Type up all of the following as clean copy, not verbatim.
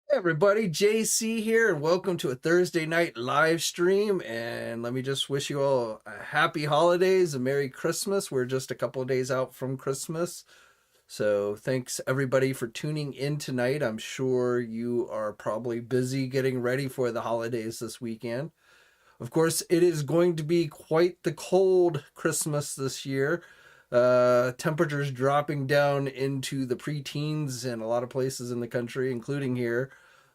Hey everybody, JayC here, and welcome to a Thursday night live stream. And let me just wish you all a happy holidays, a Merry Christmas. We're just a couple of days out from Christmas. So thanks everybody for tuning in tonight. I'm sure you are probably busy getting ready for the holidays this weekend. Of course, it is going to be quite the cold Christmas this year. Temperatures dropping down into the preteens in a lot of places in the country, including here.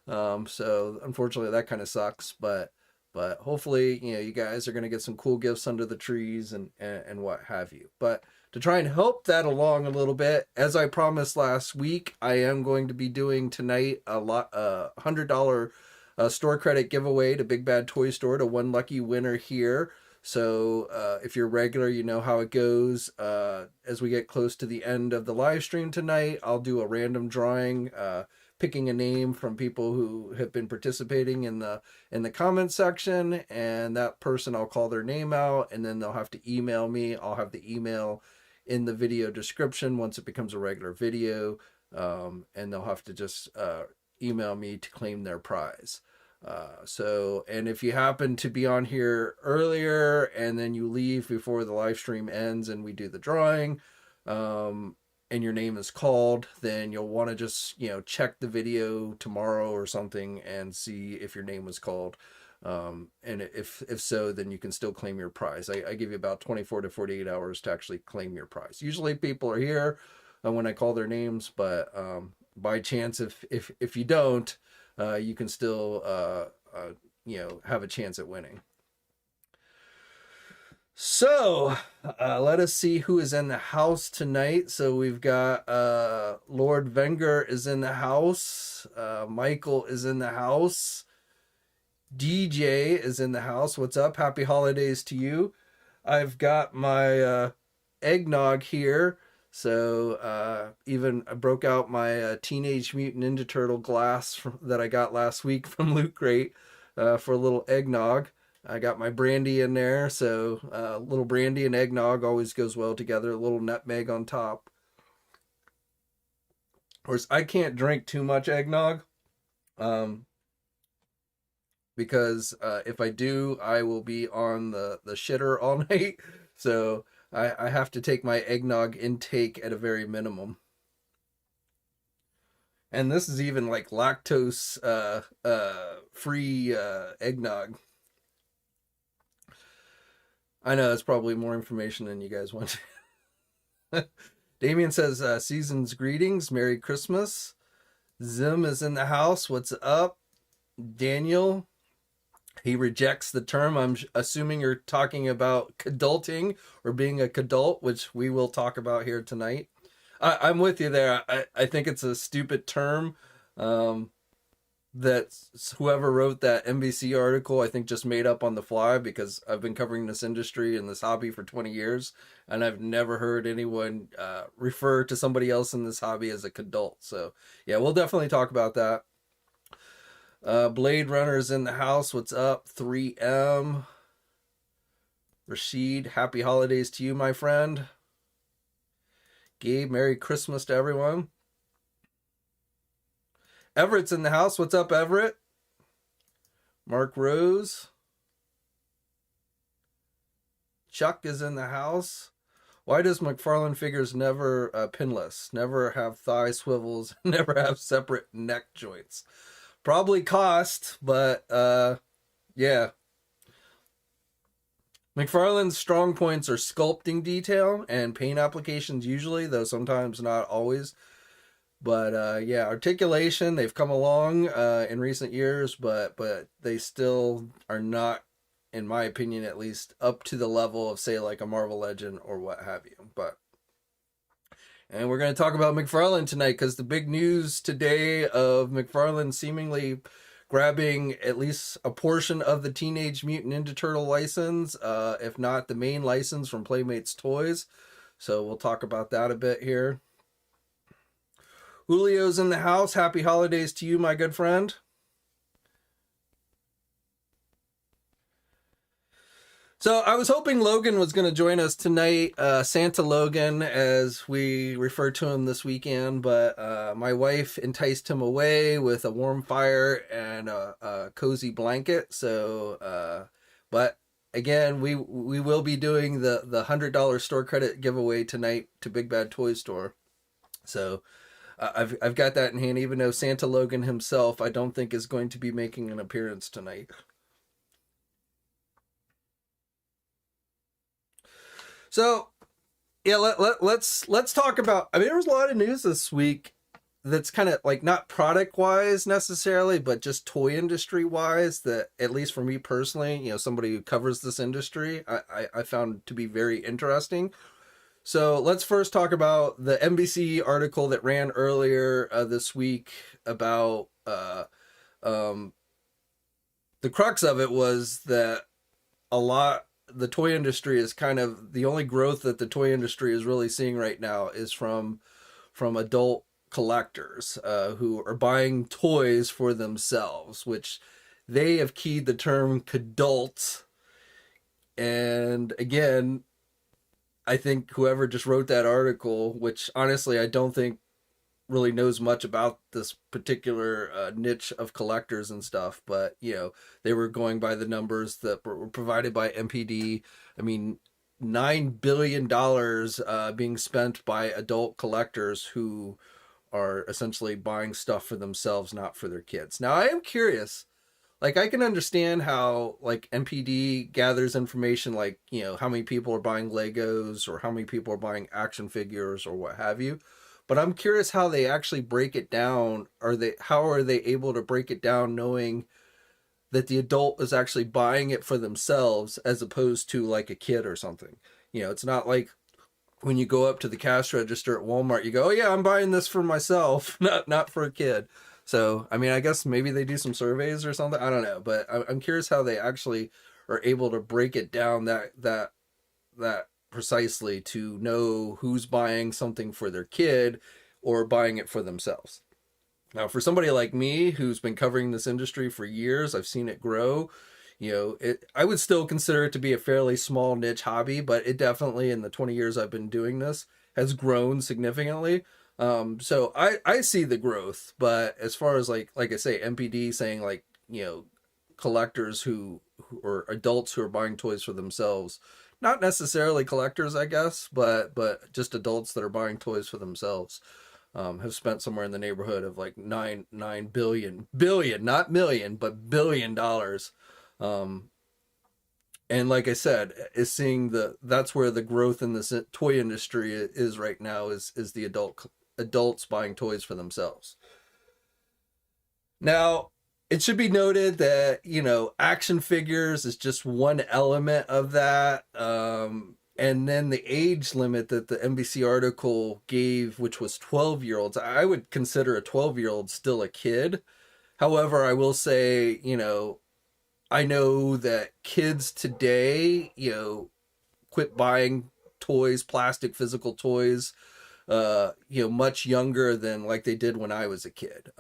So unfortunately, that kind of sucks. But hopefully, you guys are going to get some cool gifts under the trees and what have you. But to try and help that along a little bit, as I promised last week, I am going to be doing tonight $100 store credit giveaway to Big Bad Toy Store to one lucky winner here. So if you're regular, you know how it goes. As we get close to the end of the live stream tonight, I'll do a random drawing, picking a name from people who have been participating in the comment section, and that person, I'll call their name out, and then they'll have to email me. I'll have the email in the video description once it becomes a regular video, and they'll have to just email me to claim their prize. And if you happen to be on here earlier and then you leave before the live stream ends and we do the drawing, and your name is called, then you'll want to just, check the video tomorrow or something and see if your name was called. And if so, then you can still claim your prize. I give you about 24 to 48 hours to actually claim your prize. Usually people are here when I call their names, but by chance, if you don't, you can still have a chance at winning. So let us see who is in the house tonight. So we've got Lord Wenger is in the house. Michael is in the house. DJ is in the house. What's up? Happy holidays to you. I've got my eggnog here. So even I broke out my Teenage Mutant Ninja Turtle glass that I got last week from Loot Crate for a little eggnog. I got my brandy in there, so little brandy and eggnog always goes well together. A little nutmeg on top. Of course, I can't drink too much eggnog because if I do, I will be on the shitter all night. So I have to take my eggnog intake at a very minimum. And this is even like lactose free eggnog. I know it's probably more information than you guys want. Damien says, season's greetings, Merry Christmas. Zim is in the house. What's up? Daniel, he rejects the term. I'm assuming you're talking about Kidaulting or being a Kidault, which we will talk about here tonight. I'm with you there. I think it's a stupid term that whoever wrote that NBC article, I think, just made up on the fly, because I've been covering this industry and this hobby for 20 years, and I've never heard anyone refer to somebody else in this hobby as a Kidault. So, yeah, we'll definitely talk about that. Blade Runner's in the house. What's up? 3M. Rashid, happy holidays to you, my friend. Gabe, Merry Christmas to everyone. Everett's in the house. What's up, Everett? Mark Rose. Chuck is in the house. Why does McFarlane figures never pinless, never have thigh swivels, never have separate neck joints? Probably cost, but yeah. McFarlane's strong points are sculpting detail and paint applications usually, though sometimes not always. But yeah, articulation, they've come along in recent years, but they still are not, in my opinion at least, up to the level of, say, like a Marvel Legend or what have you. And we're going to talk about McFarlane tonight, because the big news today of McFarlane seemingly grabbing at least a portion of the Teenage Mutant Ninja Turtle license, if not the main license from Playmates Toys. So we'll talk about that a bit here. Julio's in the house. Happy holidays to you, my good friend. So I was hoping Logan was going to join us tonight, Santa Logan, as we refer to him this weekend. But my wife enticed him away with a warm fire and a cozy blanket. So, but again, we will be doing the $100 store credit giveaway tonight to Big Bad Toy Store. So I've got that in hand. Even though Santa Logan himself, I don't think is going to be making an appearance tonight. So, yeah, let's talk about. I mean, there was a lot of news this week that's kind of like not product wise necessarily, but just toy industry wise. That at least for me personally, somebody who covers this industry, I found to be very interesting. So let's first talk about the NBC article that ran earlier this week about the crux of it was that the toy industry is kind of the only growth that the toy industry is really seeing right now is from adult collectors who are buying toys for themselves, which they have keyed the term Kidault. And again, I think whoever just wrote that article, which honestly I don't think really knows much about this particular niche of collectors and stuff, but they were going by the numbers that were provided by MPD. I mean, $9 billion being spent by adult collectors who are essentially buying stuff for themselves, not for their kids. Now, I am curious. Like, I can understand how, like, MPD gathers information, like, how many people are buying Legos or how many people are buying action figures or what have you. But I'm curious how they actually break it down. How are they able to break it down knowing that the adult is actually buying it for themselves as opposed to like a kid or something? It's not like when you go up to the cash register at Walmart, you go, "Oh yeah, I'm buying this for myself, not for a kid." So, I mean, I guess maybe they do some surveys or something. I don't know, but I'm curious how they actually are able to break it down that precisely to know who's buying something for their kid or buying it for themselves. Now, for somebody like me who's been covering this industry for years, I've seen it grow. I would still consider it to be a fairly small niche hobby, but it definitely, in the 20 years I've been doing this, has grown significantly. So I see the growth, but as far as like I say, MPD saying like, collectors who or adults who are buying toys for themselves, not necessarily collectors, I guess, but just adults that are buying toys for themselves, have spent somewhere in the neighborhood of like $9 billion, not million, but $1 billion. And like I said, is seeing that's where the growth in this toy industry is right now is the adults buying toys for themselves. Now, it should be noted that, action figures is just one element of that. And then the age limit that the NBC article gave, which was 12-year-olds, I would consider a 12-year-old still a kid. However, I will say, I know that kids today, quit buying toys, plastic physical toys, much younger than like they did when I was a kid.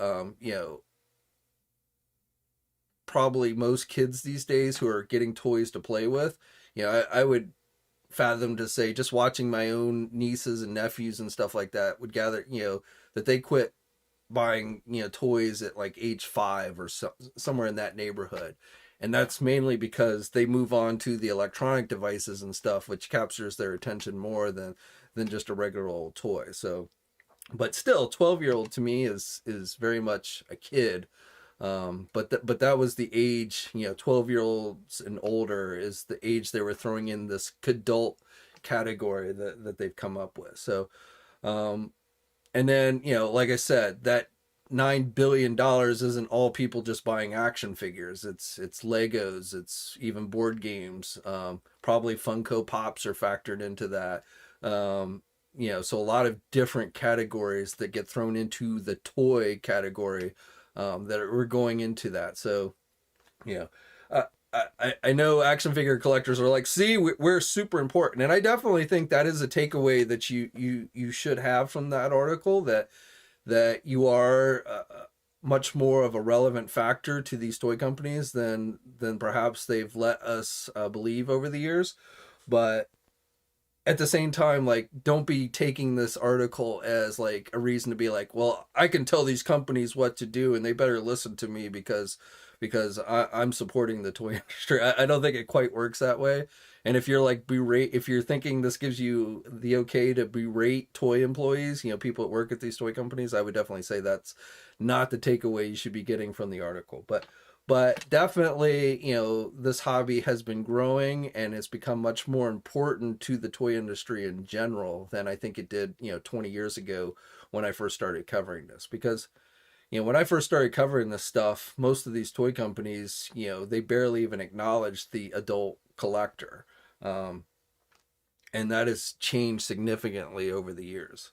Probably most kids these days who are getting toys to play with, I would fathom to say, just watching my own nieces and nephews and stuff like that, would gather, that they quit buying, toys at like age 5 or somewhere in that neighborhood. And that's mainly because they move on to the electronic devices and stuff, which captures their attention more than just a regular old toy. So, but still, 12-year-old to me is very much a kid. But that was the age, 12-year-olds and older is the age they were throwing in this Kidault category that they've come up with. So, and then, like I said, that $9 billion isn't all people just buying action figures. It's Legos, it's even board games. Probably Funko Pops are factored into that. So a lot of different categories that get thrown into the toy category, that are going into that. So, I know action figure collectors are like, see, we're super important. And I definitely think that is a takeaway that you should have from that article, that you are much more of a relevant factor to these toy companies than perhaps they've let us believe over the years. But at the same time, like, don't be taking this article as like a reason to be like, well, I can tell these companies what to do and they better listen to me because I'm supporting the toy industry. I don't think it quite works that way. And if you're like if you're thinking this gives you the okay to berate toy employees, people that work at these toy companies, I would definitely say that's not the takeaway you should be getting from the article. But definitely, this hobby has been growing and it's become much more important to the toy industry in general than I think it did, 20 years ago when I first started covering this. Because, when I first started covering this stuff, most of these toy companies, they barely even acknowledged the adult collector. And that has changed significantly over the years.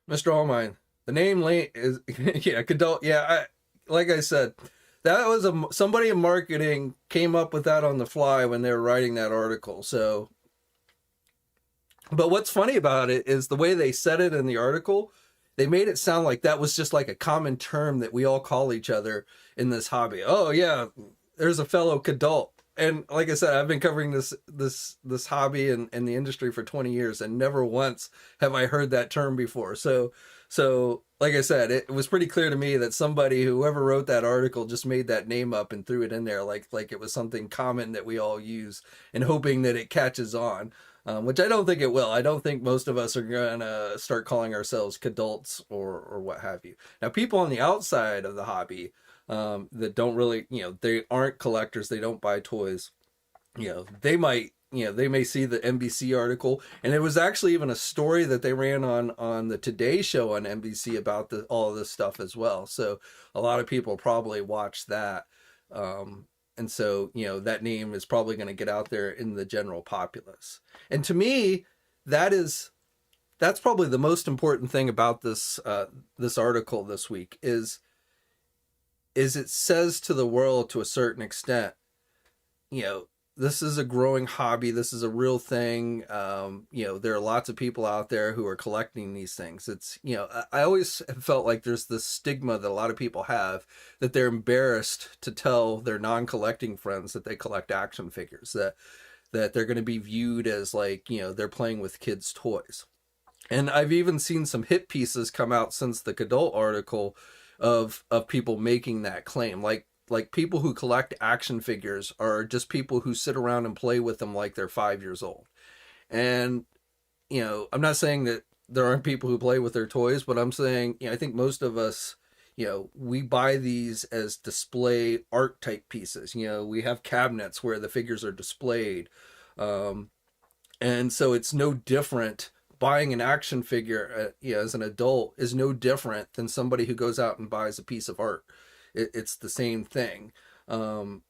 Mr. Allmine, the name late is yeah, Kidault. Yeah, like I said, that was somebody in marketing came up with that on the fly when they were writing that article. So, but what's funny about it is the way they said it in the article. They made it sound like that was just like a common term that we all call each other in this hobby. Oh yeah, there's a fellow Kidault. And like I said, I've been covering this hobby and the industry for 20 years, and never once have I heard that term before. So like I said, it was pretty clear to me that whoever wrote that article, just made that name up and threw it in there like it was something common that we all use, and hoping that it catches on. Which I don't think it will. I don't think most of us are gonna start calling ourselves Kidaults or what have you. Now, people on the outside of the hobby, that don't really, they aren't collectors, they don't buy toys, they might, they may see the NBC article, and it was actually even a story that they ran on the Today Show on NBC about all of this stuff as well. So a lot of people probably watched that. And so, that name is probably going to get out there in the general populace. And to me, that's probably the most important thing about this article this week is it says to the world, to a certain extent, this is a growing hobby. This is a real thing. There are lots of people out there who are collecting these things. It's, I always have felt like there's this stigma that a lot of people have, that they're embarrassed to tell their non-collecting friends that they collect action figures, that they're going to be viewed as like, they're playing with kids' toys. And I've even seen some hit pieces come out since the Kidault article of people making that claim. Like people who collect action figures are just people who sit around and play with them like they're 5 years old. And, I'm not saying that there aren't people who play with their toys, but I'm saying, I think most of us, we buy these as display art type pieces. We have cabinets where the figures are displayed. And so it's no different. Buying an action figure as an adult is no different than somebody who goes out and buys a piece of art. It's the same thing. And,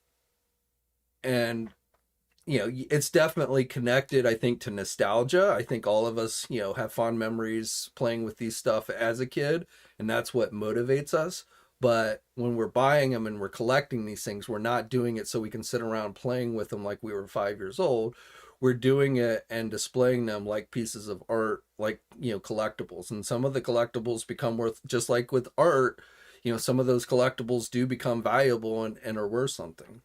it's definitely connected, I think, to nostalgia. I think all of us, have fond memories playing with these stuff as a kid, and that's what motivates us. But when we're buying them and we're collecting these things, we're not doing it so we can sit around playing with them like we were 5 years old. We're doing it and displaying them like pieces of art, like, collectibles. And some of the collectibles become worth, just like with art, some of those collectibles do become valuable and are worth something.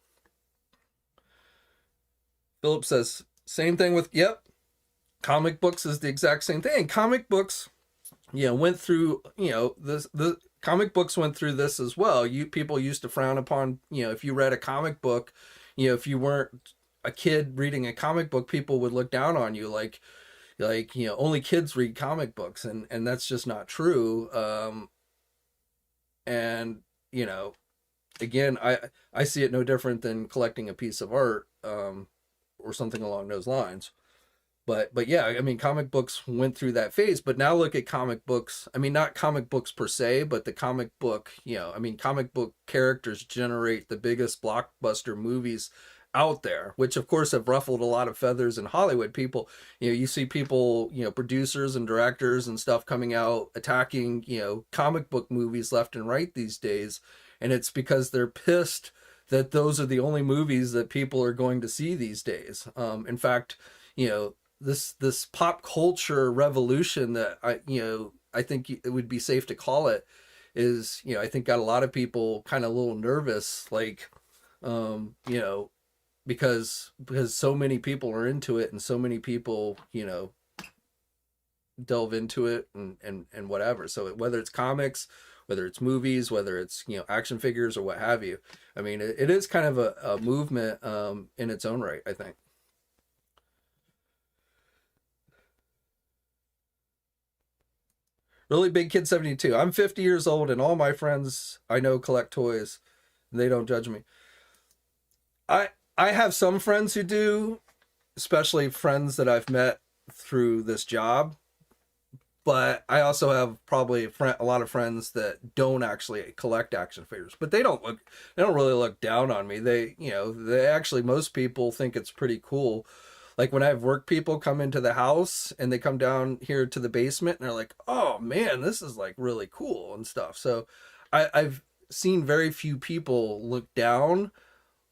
Philip says, same thing with, yep, comic books is the exact same thing. Comic books, went through, the comic books went through this as well. People used to frown upon, if you read a comic book, if you weren't a kid reading a comic book, people would look down on you like, only kids read comic books. And that's just not true. And, again, I see it no different than collecting a piece of art, or something along those lines. But yeah, I mean, comic books went through that phase, but now look at comic books. I mean, not comic books per se, but the comic book, comic book characters generate the biggest blockbuster movies out there, which of course have ruffled a lot of feathers in Hollywood. People, you see people, producers and directors and stuff coming out attacking, comic book movies left and right these days. And it's because they're pissed that those are the only movies that people are going to see these days. In fact, this pop culture revolution that I think it would be safe to call it is, I think got a lot of people kind of a little nervous, like, you know, because so many people are into it and so many people, delve into it and whatever. So whether it's comics, whether it's movies, whether it's, action figures or what have you, I mean, it is kind of a movement in its own right, I think. Really Big Kid 72. I'm 50 years old and all my friends I know collect toys and they don't judge me. I I have some friends who do, especially friends that I've met through this job, but I also have probably a lot of friends that don't actually collect action figures. But they don't really look down on me. They actually, most people think it's pretty cool. Like when I have work people come into the house and they come down here to the basement and they're like, "Oh man, this is like really cool and stuff." So I've seen very few people look down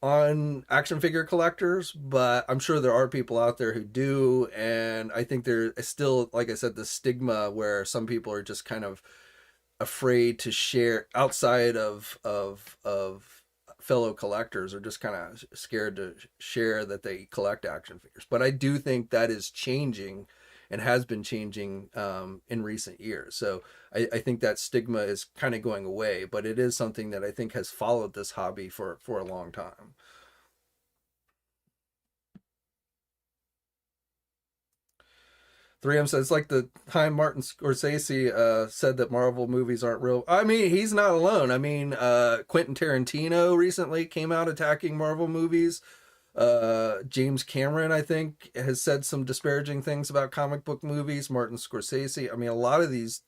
on action figure collectors, but I'm sure there are people out there who do, and I think there is still, like I said, the stigma where some people are just kind of afraid to share outside of fellow collectors, or just kind of scared to share that they collect action figures. But I do think that is changing and has been changing in recent years. So I think that stigma is kind of going away, but it is something that I think has followed this hobby for a long time. 3M says it's like the time Martin Scorsese said that Marvel movies aren't real. I mean, he's not alone. I mean, Quentin Tarantino recently came out attacking Marvel movies. James Cameron, I think, has said some disparaging things about comic book movies. Martin Scorsese. I mean, a lot of these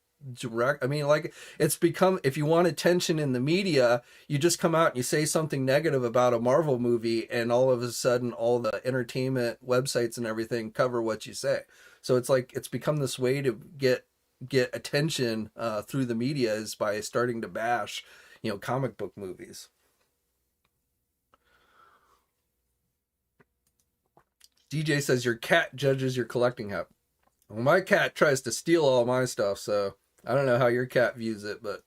I mean, like, it's become, if you want attention in the media, you just come out and you say something negative about a Marvel movie, and all of a sudden, all the entertainment websites and everything cover what you say. So it's like it's become this way to get attention through the media, is by starting to bash, comic book movies. DJ says your cat judges your collecting habit. Well, my cat tries to steal all my stuff, so I don't know how your cat views it, but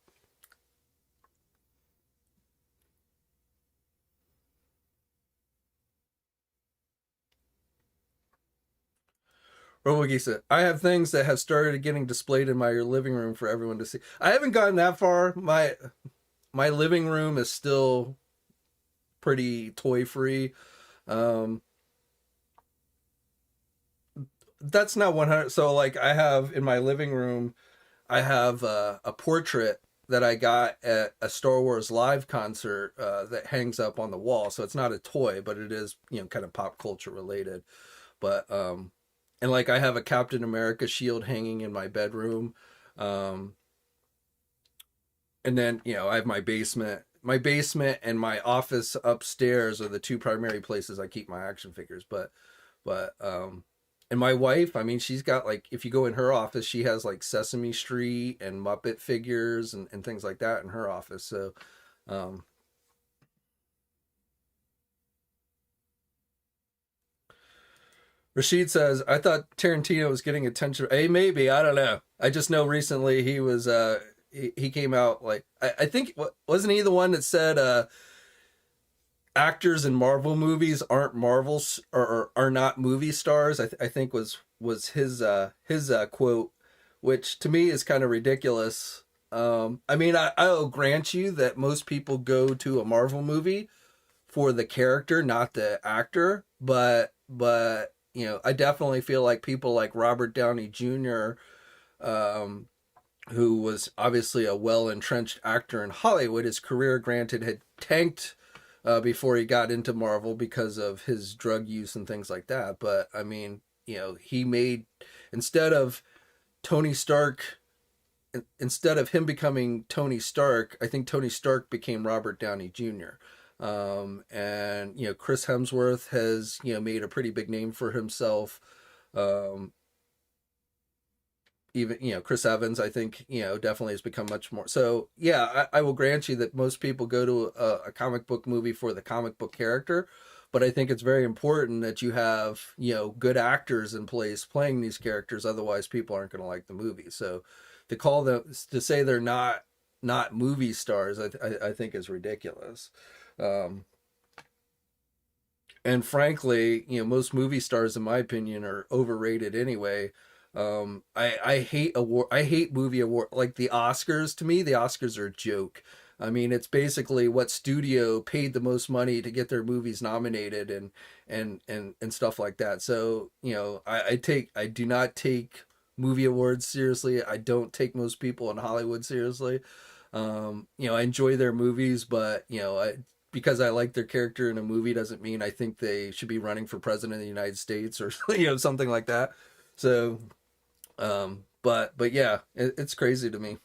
Robogeek said, I have things that have started getting displayed in my living room for everyone to see. I haven't gotten that far. My living room is still pretty toy free. Um, that's not 100. So like I have in my living room, I have a portrait that I got at a Star Wars live concert that hangs up on the wall. So it's not a toy, but it is, kind of pop culture related. But and like I have a Captain America shield hanging in my bedroom. Um, and then, I have my basement. My basement and my office upstairs are the two primary places I keep my action figures. But and my wife, I mean, she's got, like, if you go in her office, she has like Sesame Street and Muppet figures and things like that in her office. So um, Rashid says, I thought Tarantino was getting attention. Hey, maybe, I don't know. I just know recently he was he came out, like, I think, wasn't he the one that said actors in Marvel movies aren't Marvels, or are not movie stars? I think was his quote, which to me is kind of ridiculous. I mean, I'll grant you that most people go to a Marvel movie for the character, not the actor, but I definitely feel like people like Robert Downey Jr., um, who was obviously a well entrenched actor in Hollywood. His career, granted, had tanked before he got into Marvel because of his drug use and things like that. But I mean, he made, instead of Tony Stark, instead of him becoming Tony Stark, I think Tony Stark became Robert Downey Jr. And Chris Hemsworth has made a pretty big name for himself. Um, Even Chris Evans, I think definitely has become much more. So yeah, I will grant you that most people go to a comic book movie for the comic book character, but I think it's very important that you have, you know, good actors in place playing these characters. Otherwise, people aren't going to like the movie. So to call them, to say they're not movie stars, I think is ridiculous. Um, and frankly, you know, most movie stars, in my opinion, are overrated anyway. I hate award, I hate movie award, like the Oscars. To me, the Oscars are a joke. I mean, it's basically what studio paid the most money to get their movies nominated and stuff like that. So, you know, I do not take movie awards seriously. I don't take most people in Hollywood seriously. You know, I enjoy their movies, but you know, because I like their character in a movie doesn't mean I think they should be running for president of the United States or you know, something like that. So, but yeah, it's crazy to me.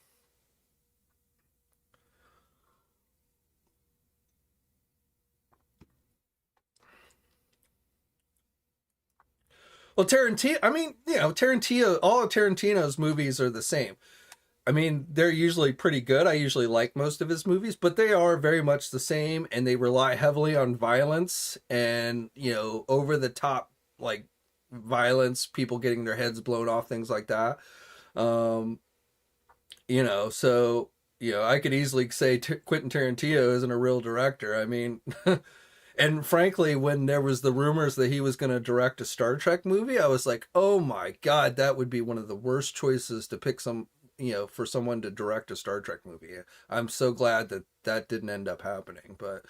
Well, Tarantino, I mean, you know, Tarantino, all of Tarantino's movies are the same. I mean, they're usually pretty good. I usually like most of his movies, but they are very much the same, and they rely heavily on violence and, you know, over the top, like violence, people getting their heads blown off, things like that. Um, you know, so, you know, I could easily say Quentin Tarantino isn't a real director. I mean, and frankly, when there was the rumors that he was going to direct a Star Trek movie, I was like, "Oh my God, that would be one of the worst choices to pick some, you know, for someone to direct a Star Trek movie." I'm so glad that that didn't end up happening. But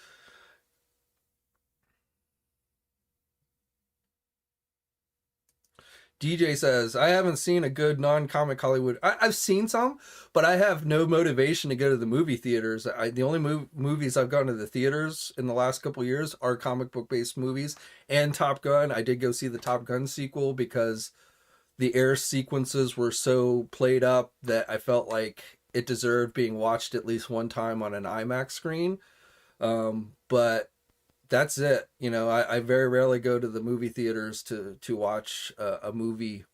DJ says, I haven't seen a good non-comic Hollywood. I've seen some, but I have no motivation to go to the movie theaters. The only movies I've gone to the theaters in the last couple years are comic book based movies and Top Gun. I did go see the Top Gun sequel because the air sequences were so played up that I felt like it deserved being watched at least one time on an IMAX screen. But that's it. You know, I very rarely go to the movie theaters to watch a movie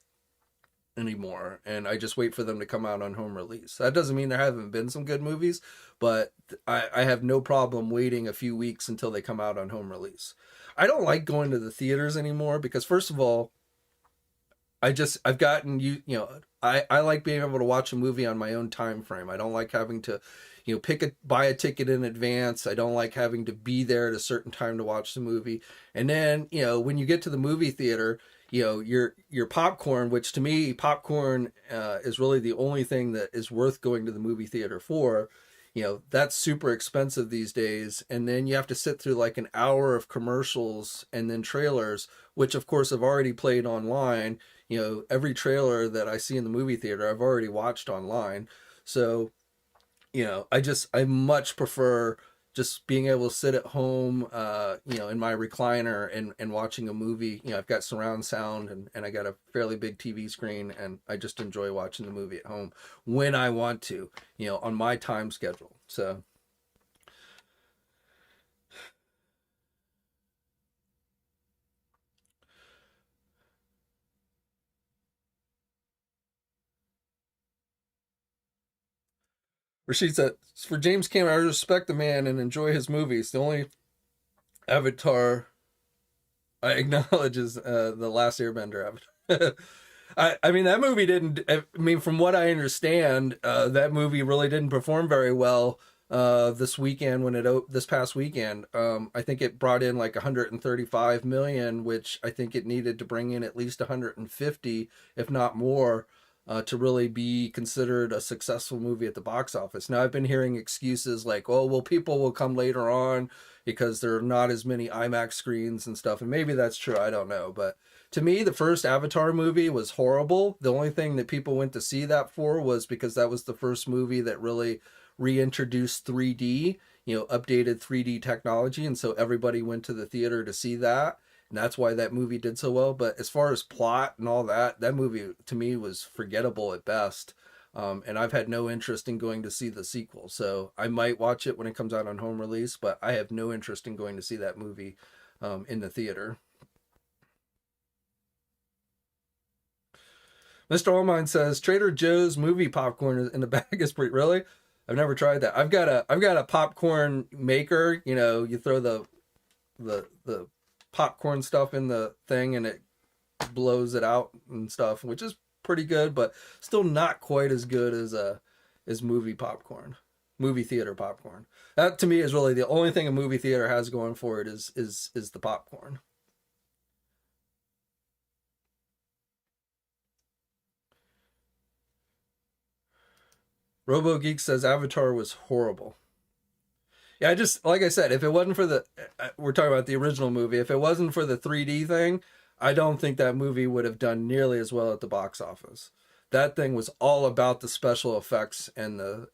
anymore, and I just wait for them to come out on home release. That doesn't mean there haven't been some good movies, but I have no problem waiting a few weeks until they come out on home release. I don't like going to the theaters anymore because first of all, I've gotten you know, I like being able to watch a movie on my own time frame. I don't like having to, you know, buy a ticket in advance. I don't like having to be there at a certain time to watch the movie. And then, you know, when you get to the movie theater, you know, your popcorn, which to me popcorn is really the only thing that is worth going to the movie theater for. You know, that's super expensive these days, and then you have to sit through like an hour of commercials and then trailers, which of course have already played online. You know, every trailer that I see in the movie theater I've already watched online. So, you know, I much prefer just being able to sit at home, you know, in my recliner and watching a movie. You know, I've got surround sound and I got a fairly big TV screen, and I just enjoy watching the movie at home when I want to, you know, on my time schedule. So Rashid said, for James Cameron, I respect the man and enjoy his movies. The only Avatar I acknowledge is the Last Airbender Avatar. I mean, that movie didn't. I mean, from what I understand, that movie really didn't perform very well this weekend this past weekend. I think it brought in like 135 million, which I think it needed to bring in at least 150, if not more, to really be considered a successful movie at the box office. Now, I've been hearing excuses like, "Oh, well, people will come later on because there are not as many IMAX screens and stuff," and maybe that's true. I don't know, but to me, the first Avatar movie was horrible. The only thing that people went to see that for was because that was the first movie that really reintroduced 3D, you know, updated 3D technology. And so everybody went to the theater to see that. And that's why that movie did so well. But as far as plot and all that, that movie to me was forgettable at best. And I've had no interest in going to see the sequel. So I might watch it when it comes out on home release, but I have no interest in going to see that movie in the theater. Mr. Allmine says Trader Joe's movie popcorn in the bag is pretty really. I've never tried that. I've got a popcorn maker. You know, you throw the popcorn stuff in the thing and it blows it out and stuff, which is pretty good, but still not quite as good as movie popcorn, movie theater popcorn. That to me is really the only thing a movie theater has going for it is the popcorn. Robo Geek says Avatar was horrible. Yeah, I just like I said, if it wasn't for the we're talking about the original movie, if it wasn't for the 3D thing, I don't think that movie would have done nearly as well at the box office. That thing was all about the special effects and the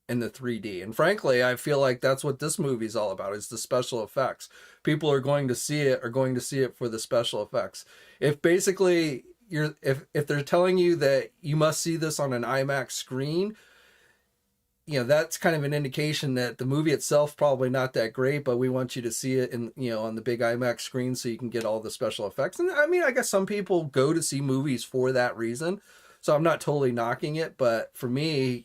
3D. And frankly, I feel like that's what this movie's all about, is the special effects. People are going to see it for the special effects. If basically if they're telling you that you must see this on an IMAX screen, that's kind of an indication that the movie itself probably not that great, but we want you to see it in, on the big IMAX screen so you can get all the special effects. And I mean, I guess some people go to see movies for that reason. So I'm not totally knocking it, but for me,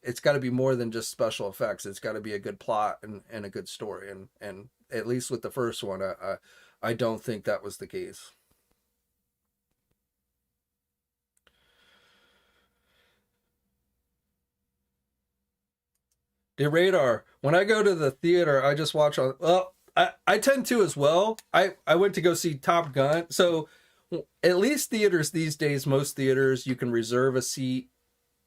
it's got to be more than just special effects. It's got to be a good plot and a good story. And at least with the first one, I don't think that was the case. The Radar. When I go to the theater, I just watch on. Well, I tend to as well. I went to go see Top Gun. So at least theaters these days, most theaters, you can reserve a seat.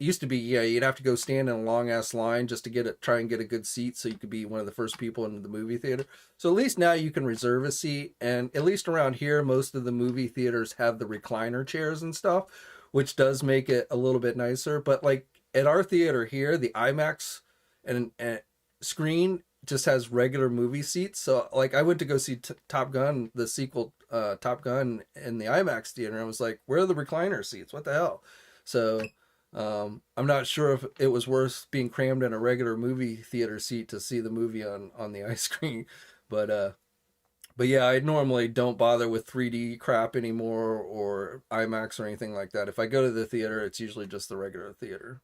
It used to be, you'd have to go stand in a long ass line just to try and get a good seat so you could be one of the first people into the movie theater. So at least now you can reserve a seat. And at least around here, most of the movie theaters have the recliner chairs and stuff, which does make it a little bit nicer. But like at our theater here, the IMAX and screen just has regular movie seats. So like I went to go see Top Gun, the sequel Top Gun in the IMAX theater, and I was like, where are the recliner seats? What the hell? So I'm not sure if it was worth being crammed in a regular movie theater seat to see the movie on the ice screen. But yeah, I normally don't bother with 3D crap anymore or IMAX or anything like that. If I go to the theater, it's usually just the regular theater.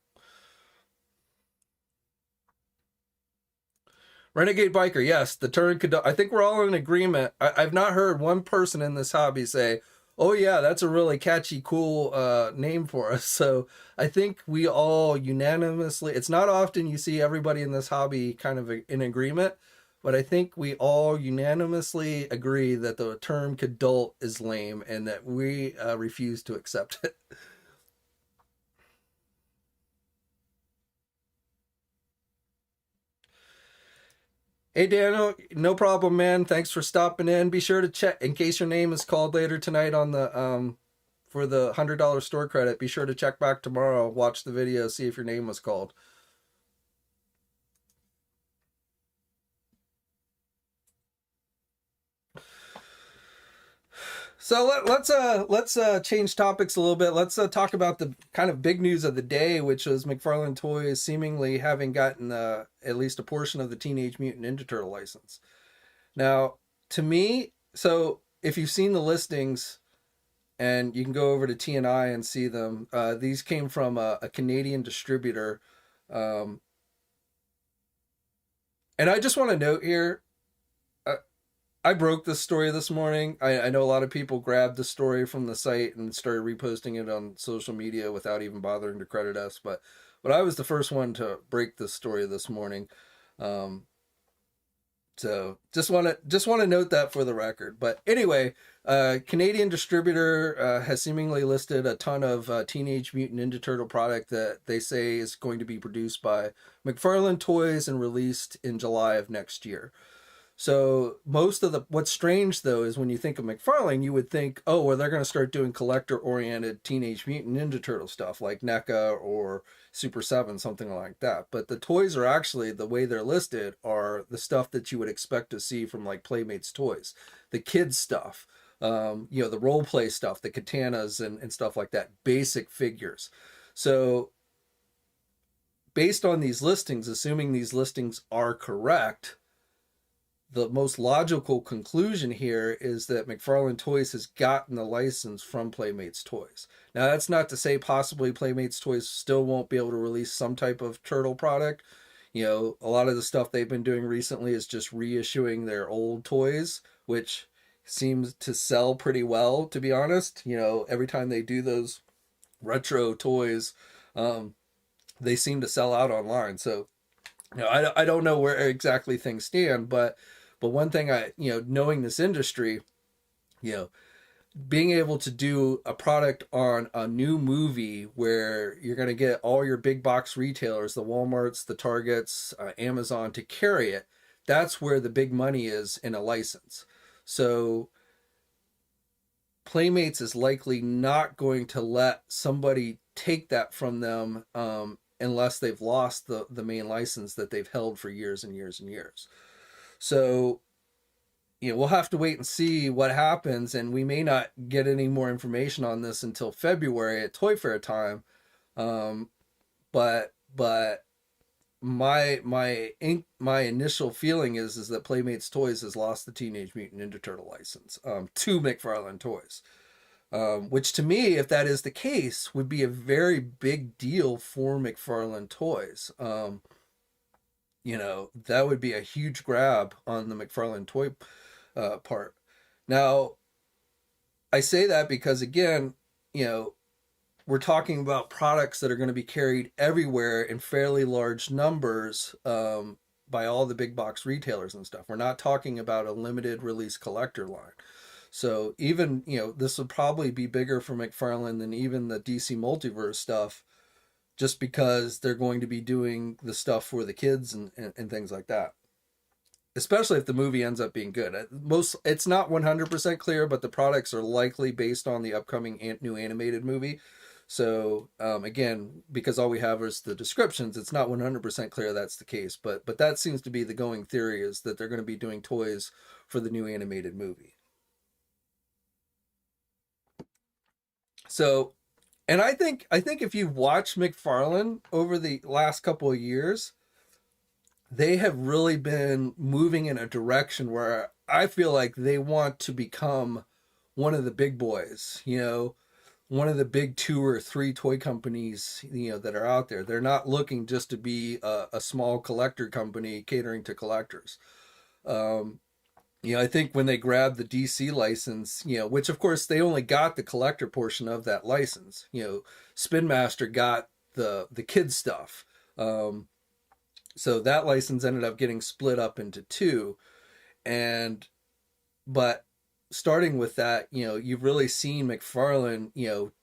Renegade Biker, yes, the turn could. I think we're all in agreement. I've not heard one person in this hobby say, "Oh yeah, that's a really catchy, cool name for us." So I think we all unanimously. It's not often you see everybody in this hobby kind of in agreement, but I think we all unanimously agree that the term "Kidault" is lame and that we refuse to accept it. Hey Daniel, no problem, man. Thanks for stopping in. Be sure to check in case your name is called later tonight on the for the $100 store credit. Be sure to check back tomorrow, watch the video, see if your name was called. So let's change topics a little bit. Let's talk about the kind of big news of the day, which was McFarlane Toys seemingly having gotten at least a portion of the Teenage Mutant Ninja Turtle license. Now, to me, so if you've seen the listings, and you can go over to TNI and see them, these came from a Canadian distributor. Um, and I just want to note here, I broke this story this morning. I know a lot of people grabbed the story from the site and started reposting it on social media without even bothering to credit us. But I was the first one to break this story this morning. Um, so just want to note that for the record. But anyway, Canadian distributor has seemingly listed a ton of Teenage Mutant Ninja Turtle product that they say is going to be produced by McFarlane Toys and released in July of next year. So most of what's strange though is when you think of McFarlane, you would think, oh, well, they're going to start doing collector-oriented Teenage Mutant Ninja Turtle stuff like NECA or Super 7, something like that. But the toys are actually, the way they're listed, are the stuff that you would expect to see from like Playmates Toys, the kids stuff, the role play stuff, the katanas and stuff like that, basic figures. So based on these listings, assuming these listings are correct, the most logical conclusion here is that McFarlane Toys has gotten the license from Playmates Toys. Now, that's not to say possibly Playmates Toys still won't be able to release some type of turtle product. A lot of the stuff they've been doing recently is just reissuing their old toys, which seems to sell pretty well, to be honest. Every time they do those retro toys, um, they seem to sell out online. So, I don't know where exactly things stand, but one thing knowing this industry, you know, being able to do a product on a new movie where you're going to get all your big box retailers, the Walmarts, the Targets, Amazon to carry it, that's where the big money is in a license. So Playmates is likely not going to let somebody take that from them, unless they've lost the main license that they've held for years and years and years. So we'll have to wait and see what happens, and we may not get any more information on this until February at Toy Fair time. But my initial feeling is that Playmates Toys has lost the Teenage Mutant Ninja Turtle license to McFarlane Toys, which to me, if that is the case, would be a very big deal for McFarlane Toys. That would be a huge grab on the McFarlane Toy part. Now, I say that because, again, we're talking about products that are going to be carried everywhere in fairly large numbers, by all the big box retailers and stuff. We're not talking about a limited release collector line. So even, this would probably be bigger for McFarlane than even the DC Multiverse stuff, just because they're going to be doing the stuff for the kids and things like that. Especially if the movie ends up being good. It's not 100% clear, but the products are likely based on the upcoming new animated movie. So again, because all we have is the descriptions, it's not 100% clear that's the case. But that seems to be the going theory, is that they're going to be doing toys for the new animated movie. So, and I think if you watch McFarlane over the last couple of years, they have really been moving in a direction where I feel like they want to become one of the big boys, one of the big 2 or 3 toy companies, that are out there. They're not looking just to be a small collector company catering to collectors. I think when they grabbed the DC license, which of course they only got the collector portion of that license, Spin Master got the kids stuff. So that license ended up getting split up into 2. But starting with that, you've really seen McFarlane,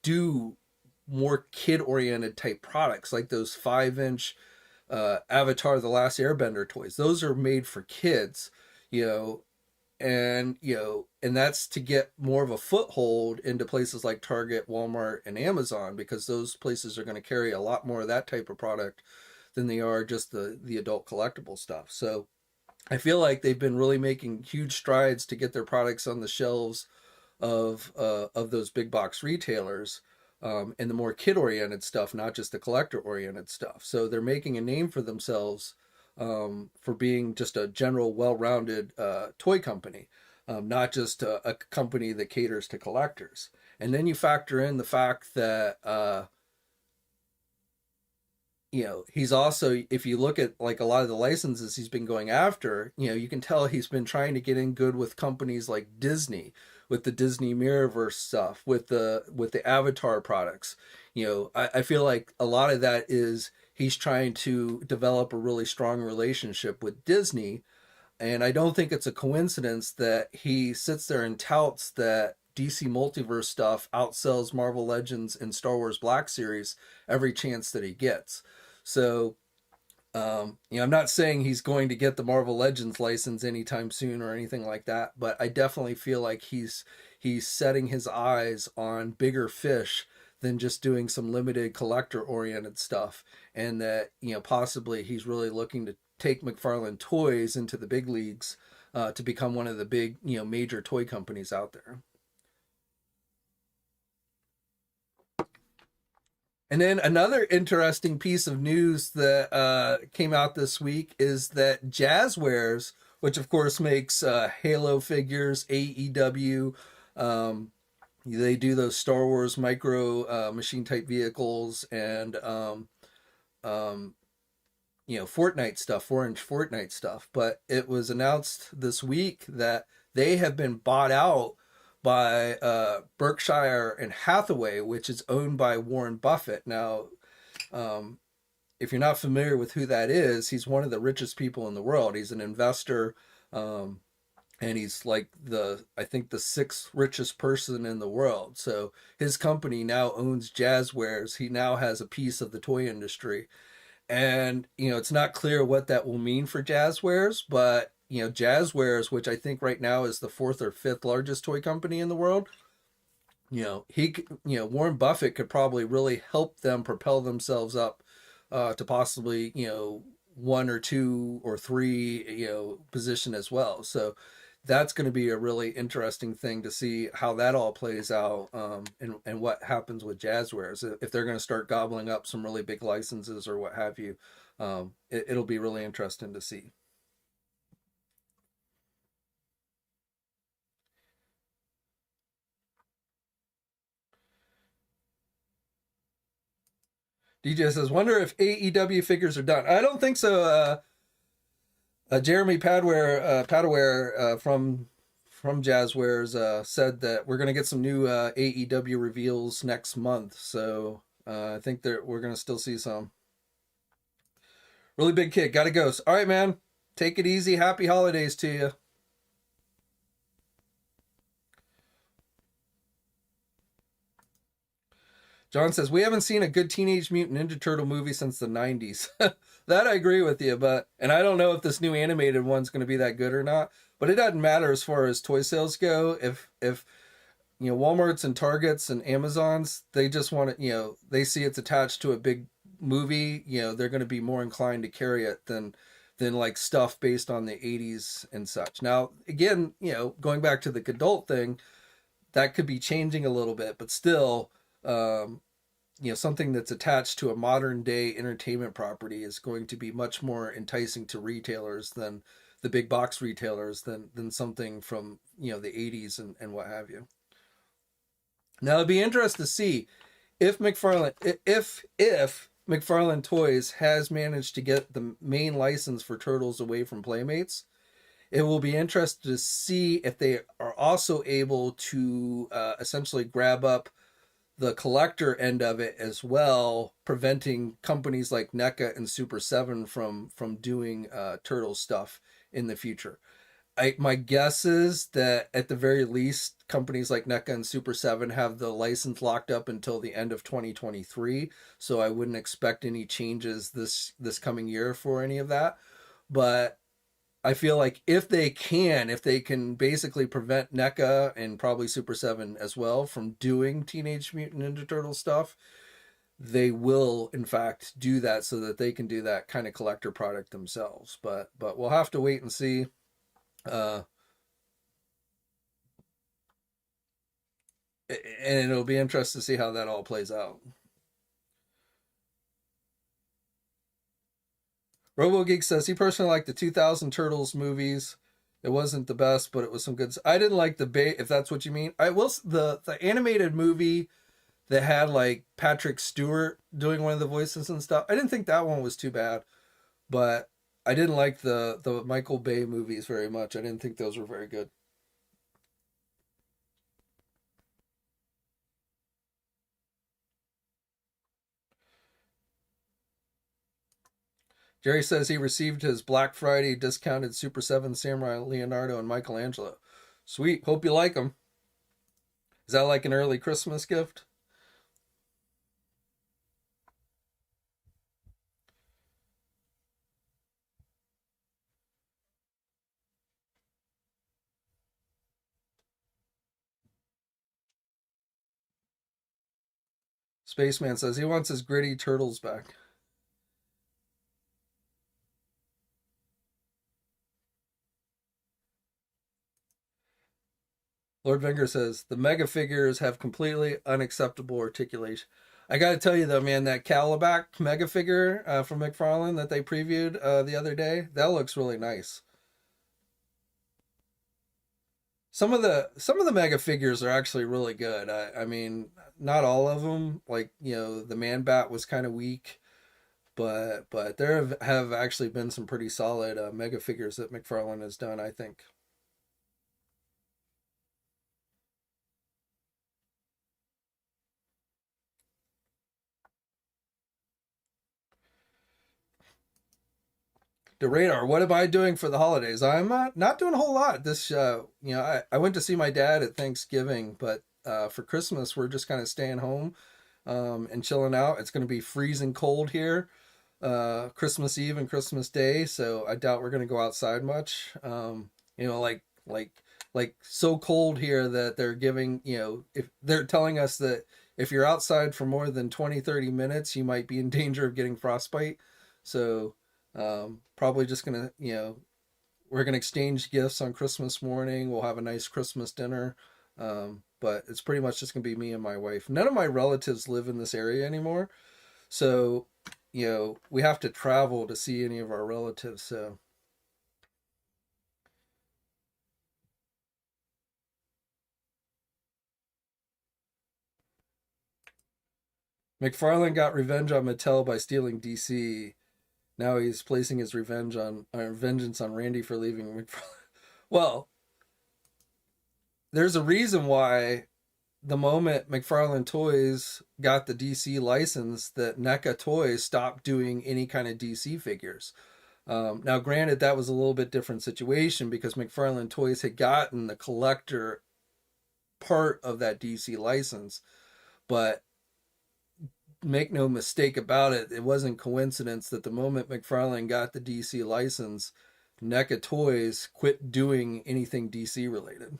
do more kid-oriented type products, like those 5-inch Avatar: The Last Airbender toys. Those are made for kids, and that's to get more of a foothold into places like Target, Walmart, and Amazon, because those places are going to carry a lot more of that type of product than they are just the adult collectible stuff. So I feel like they've been really making huge strides to get their products on the shelves of those big box retailers, and the more kid oriented stuff, not just the collector oriented stuff. So they're making a name for themselves, for being just a general well-rounded toy company, not just a company that caters to collectors. And then you factor in the fact that he's also, if you look at like a lot of the licenses he's been going after, you can tell he's been trying to get in good with companies like Disney, with the Disney Mirrorverse stuff, with the Avatar products. I feel like a lot of that is he's trying to develop a really strong relationship with Disney. And I don't think it's a coincidence that he sits there and touts that DC Multiverse stuff outsells Marvel Legends and Star Wars Black Series every chance that he gets. So, I'm not saying he's going to get the Marvel Legends license anytime soon or anything like that, but I definitely feel like he's setting his eyes on bigger fish than just doing some limited collector oriented stuff, and that possibly he's really looking to take McFarlane Toys into the big leagues, to become one of the big major toy companies out there. And then another interesting piece of news that came out this week is that Jazwares, which of course makes Halo figures, AEW, they do those Star Wars micro machine type vehicles, and Fortnite stuff, 4-inch Fortnite stuff. But it was announced this week that they have been bought out by Berkshire and Hathaway, which is owned by Warren Buffett. Now, um, if you're not familiar with who that is, he's one of the richest people in the world. He's an investor, um, and he's like I think the sixth richest person in the world. So his company now owns Jazwares. He now has a piece of the toy industry, and it's not clear what that will mean for Jazwares, but Jazwares, which I think right now is the fourth or fifth largest toy company in the world, Warren Buffett could probably really help them propel themselves up to possibly one or two or three position as well. So that's going to be a really interesting thing to see how that all plays out, and what happens with Jazwares if they're going to start gobbling up some really big licenses or what have you. It'll be really interesting to see. DJ says, "Wonder if AEW figures are done." I don't think so. Jeremy Padware from Jazwares said that we're gonna get some new AEW reveals next month. So I think we're gonna still see some. Really big kid, gotta go. All right, man. Take it easy. Happy holidays to you. John says, we haven't seen a good Teenage Mutant Ninja Turtle movie since the 90s. That I agree with you, and I don't know if this new animated one's going to be that good or not, but it doesn't matter as far as toy sales go. If Walmarts and Targets and Amazons, they just want it, they see it's attached to a big movie, they're going to be more inclined to carry it than like stuff based on the 80s and such. Now, again, going back to the Kidault thing, that could be changing a little bit, but still, something that's attached to a modern day entertainment property is going to be much more enticing to retailers than the big box retailers than something from the 80s and what have you. Now it'd be interesting to see if McFarlane Toys has managed to get the main license for Turtles away from Playmates. It will be interesting to see if they are also able to essentially grab up the collector end of it as well, preventing companies like NECA and Super 7 from doing Turtle stuff in the future. My guess is that at the very least, companies like NECA and Super 7 have the license locked up until the end of 2023. So I wouldn't expect any changes this coming year for any of that. But I feel like if they can basically prevent NECA and probably Super 7 as well from doing Teenage Mutant Ninja Turtle stuff, they will in fact do that so that they can do that kind of collector product themselves. But we'll have to wait and see. And it'll be interesting to see how that all plays out. RoboGeek says he personally liked the 2000 Turtles movies. It wasn't the best, but it was some good. I didn't like if that's what you mean. I will the animated movie that had like Patrick Stewart doing one of the voices and stuff. I didn't think that one was too bad, but I didn't like the Michael Bay movies very much. I didn't think those were very good. Jerry says he received his Black Friday discounted Super 7 Samurai Leonardo and Michelangelo. Sweet. Hope you like them. Is that like an early Christmas gift? Spaceman says he wants his gritty turtles back. Lord Venger says the mega figures have completely unacceptable articulation. I got to tell you though, man, that Calabac mega figure from McFarlane that they previewed the other day, that looks really nice. Some of the mega figures are actually really good. I mean, not all of them. Like the Man Bat was kind of weak. but there have actually been some pretty solid mega figures that McFarlane has done, I think. The radar. What am I doing for the holidays? I'm not doing a whole lot. This, I went to see my dad at Thanksgiving, but for Christmas we're just kind of staying home and chilling out. It's going to be freezing cold here, Christmas Eve and Christmas Day, so I doubt we're going to go outside much. Like so cold here that they're giving, if they're telling us that if you're outside for more than 20-30 minutes, you might be in danger of getting frostbite. So probably just gonna, we're gonna exchange gifts on Christmas morning. We'll have a nice Christmas dinner. But it's pretty much just gonna be me and my wife. None of my relatives live in this area anymore. So, we have to travel to see any of our relatives. So McFarlane got revenge on Mattel by stealing DC. Now he's placing his vengeance on Randy for leaving McFarlane. Well, there's a reason why the moment McFarlane Toys got the DC license, that NECA Toys stopped doing any kind of DC figures. Now, granted, that was a little bit different situation because McFarlane Toys had gotten the collector part of that DC license, but make no mistake about it, it wasn't coincidence that the moment McFarlane got the DC license, NECA Toys quit doing anything DC related.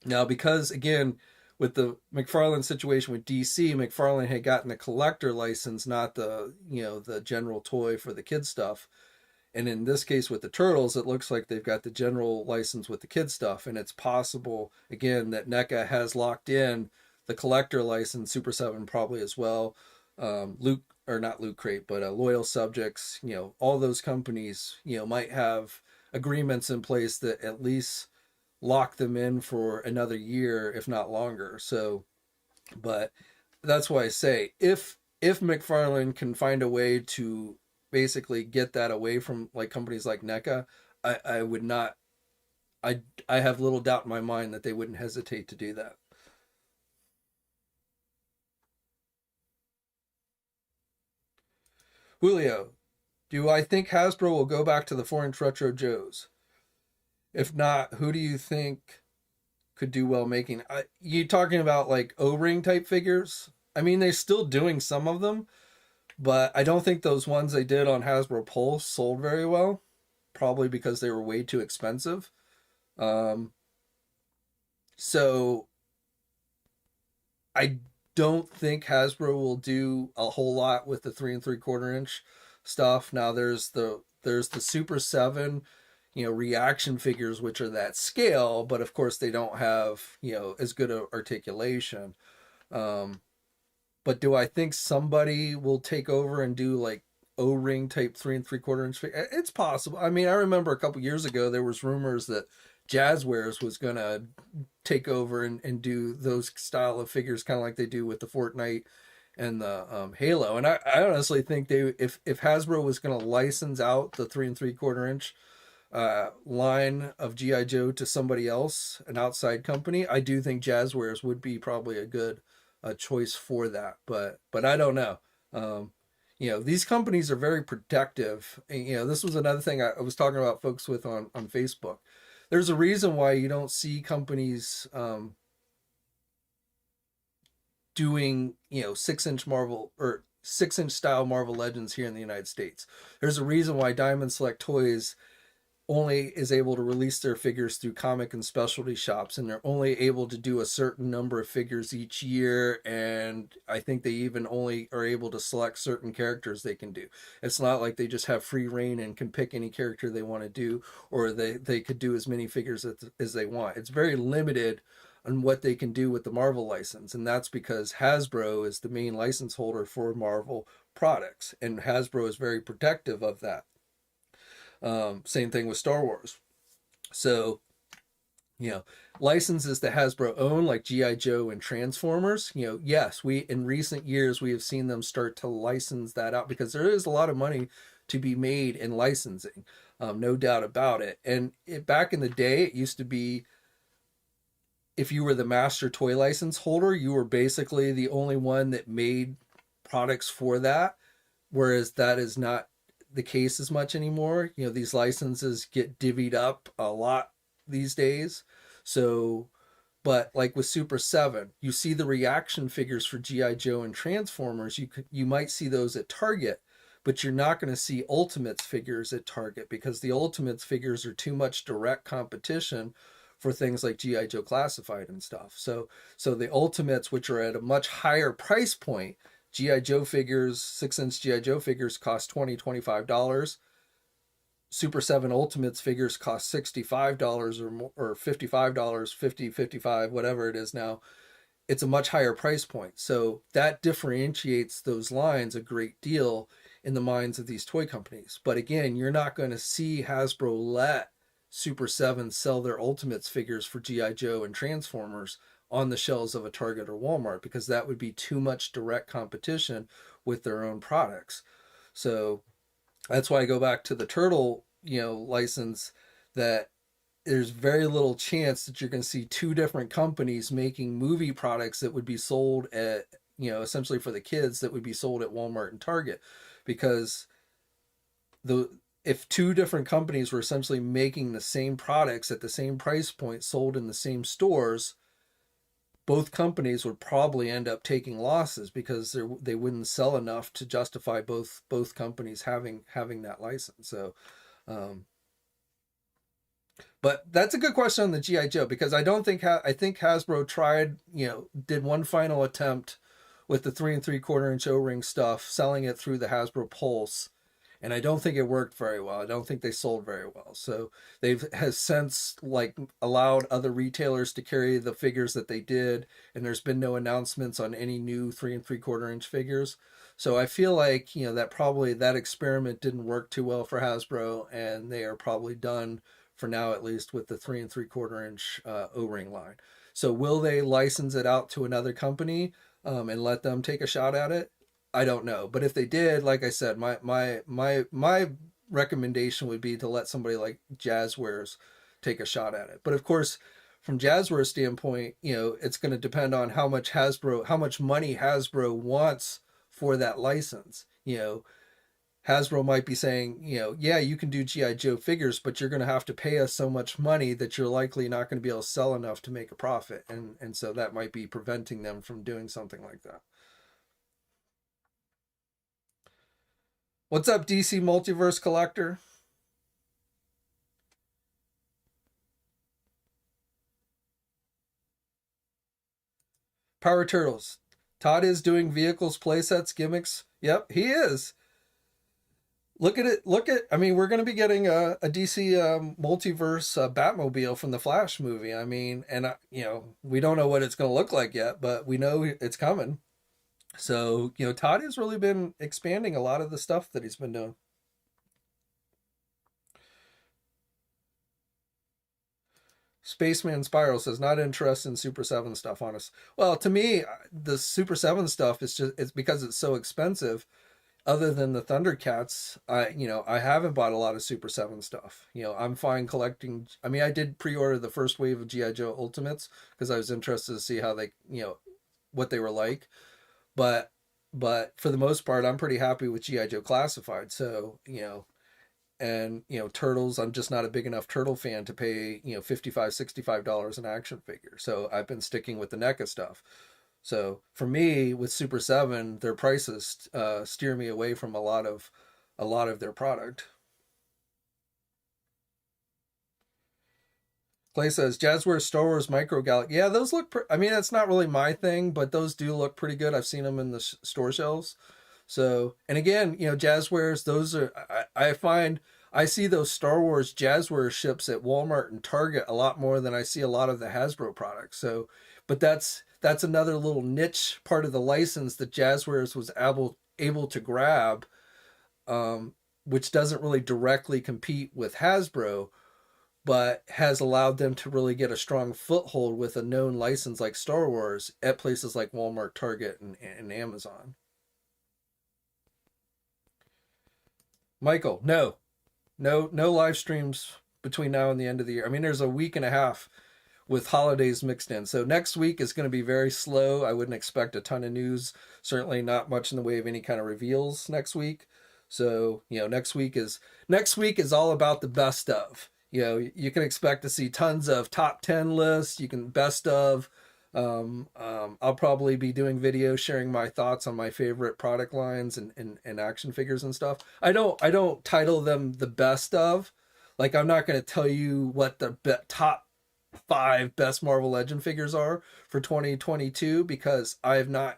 Now, because again, with the McFarlane situation with DC, McFarlane had gotten the collector license, not the general toy for the kid stuff. And in this case with the Turtles, it looks like they've got the general license with the kid stuff. And it's possible, again, that NECA has locked in the collector license, Super 7 probably as well. Luke, or not Loot Crate, but Loyal Subjects, all those companies, might have agreements in place that at least lock them in for another year, if not longer. So, but that's why I say if McFarlane can find a way to basically get that away from like companies like NECA, I would not. I have little doubt in my mind that they wouldn't hesitate to do that. Julio, do I think Hasbro will go back to the 4-inch Retro Joes? If not, who do you think could do well making? You talking about like O-ring type figures? I mean, they're still doing some of them, but I don't think those ones they did on Hasbro Pulse sold very well. Probably because they were way too expensive. Um, so I don't think Hasbro will do a whole lot with the 3 3/4 inch stuff. Now there's the Super 7, reaction figures, which are that scale, but of course they don't have, as good a articulation. Um, but do I think somebody will take over and do like O-ring type 3 3/4 inch? It's possible. I mean, I remember a couple years ago there was rumors that Jazwares was gonna take over and do those style of figures, kind of like they do with the Fortnite and the Halo. And I honestly think if Hasbro was gonna license out the 3 3/4 inch line of GI Joe to somebody else, an outside company, I do think Jazwares would be probably a good choice for that. But I don't know. These companies are very protective. And, this was another thing I was talking about folks with on Facebook. There's a reason why you don't see companies doing 6-inch Marvel or 6-inch style Marvel Legends here in the United States. There's a reason why Diamond Select Toys only is able to release their figures through comic and specialty shops, and they're only able to do a certain number of figures each year, and I think they even only are able to select certain characters they can do. It's not like they just have free reign and can pick any character they want to do, or they could do as many figures as they want. It's very limited on what they can do with the Marvel license, and that's because Hasbro is the main license holder for Marvel products, and Hasbro is very protective of that. Same thing with Star Wars. So, you know, licenses that Hasbro own, like G.I. Joe and Transformers, yes, in recent years we have seen them start to license that out because there is a lot of money to be made in licensing, no doubt about it. And back in the day, it used to be if you were the master toy license holder, you were basically the only one that made products for that, whereas that is not the case as much anymore. These licenses get divvied up a lot these days. So, but like with Super 7, you see the reaction figures for G.I. Joe and Transformers. You might see those at Target, but you're not going to see Ultimates figures at Target because the Ultimates figures are too much direct competition for things like G.I. Joe Classified and stuff. So the Ultimates, which are at a much higher price point, G.I. Joe figures, 6-inch G.I. Joe figures cost $20, $25. Super 7 Ultimates figures cost $65 or more, or $55, $50, $55, whatever it is now. It's a much higher price point. So that differentiates those lines a great deal in the minds of these toy companies. But again, you're not going to see Hasbro let Super 7 sell their Ultimates figures for G.I. Joe and Transformers on the shelves of a Target or Walmart because that would be too much direct competition with their own products. So that's why I go back to the Turtle, license, that there's very little chance that you're going to see two different companies making movie products that would be sold at, essentially for the kids, that would be sold at Walmart and Target, because if two different companies were essentially making the same products at the same price point sold in the same stores, both companies would probably end up taking losses because they wouldn't sell enough to justify both companies having that license. So, but that's a good question on the G.I. Joe, because I think Hasbro tried, did one final attempt with the 3 3/4-inch O-ring stuff, selling it through the Hasbro Pulse, and I don't think it worked very well. I don't think they sold very well. So has since allowed other retailers to carry the figures that they did, and there's been no announcements on any new 3 3/4-inch figures. So I feel like that experiment didn't work too well for Hasbro, and they are probably done for now, at least, with the 3 3/4-inch O-ring line. So will they license it out to another company and let them take a shot at it? I don't know. But if they did, like I said, my recommendation would be to let somebody like Jazwares take a shot at it. But of course, from Jazwares' standpoint, it's going to depend on how much money Hasbro wants for that license. Hasbro might be saying, yeah, you can do G.I. Joe figures, but you're going to have to pay us so much money that you're likely not going to be able to sell enough to make a profit. And so that might be preventing them from doing something like that. What's up, DC Multiverse Collector? Power Turtles. Todd is doing vehicles, playsets, gimmicks. Yep, he is. Look at it. We're going to be getting a DC multiverse Batmobile from the Flash movie. We don't know what it's going to look like yet, but we know it's coming. So, Todd has really been expanding a lot of the stuff that he's been doing. Spaceman Spiral says, not interested in Super 7 stuff, honest. Well, to me, the Super 7 stuff it's because it's so expensive. Other than the Thundercats, I haven't bought a lot of Super 7 stuff. I'm fine collecting. I did pre-order the first wave of G.I. Joe Ultimates because I was interested to see how they, what they were like. But for the most part, I'm pretty happy with G.I. Joe Classified. So, and, Turtles, I'm just not a big enough Turtle fan to pay, $55, $65 an action figure. So I've been sticking with the NECA stuff. So for me, with Super 7, their prices steer me away from a lot of their product. Clay says, Jazwares Star Wars Micro Galaxy. Yeah, those look that's not really my thing, but those do look pretty good. I've seen them in the store shelves. So, and again, Jazwares, those are, I see those Star Wars Jazwares ships at Walmart and Target a lot more than I see a lot of the Hasbro products. So, but that's another little niche part of the license that Jazwares was able to grab, which doesn't really directly compete with Hasbro. but has allowed them to really get a strong foothold with a known license like Star Wars at places like Walmart, Target, and Amazon. Michael, no live streams between now and the end of the year. I mean, there's a week and a half with holidays mixed in. So next week is going to be very slow. I wouldn't expect a ton of news. Certainly not much in the way of any kind of reveals next week. So, next week is all about the best of. You can expect to see tons of top 10 lists. You can best of. I'll probably be doing videos sharing my thoughts on my favorite product lines and action figures and stuff. I don't title them the best of. Like, I'm not going to tell you what the top 5 best Marvel Legend figures are for 2022 because I have not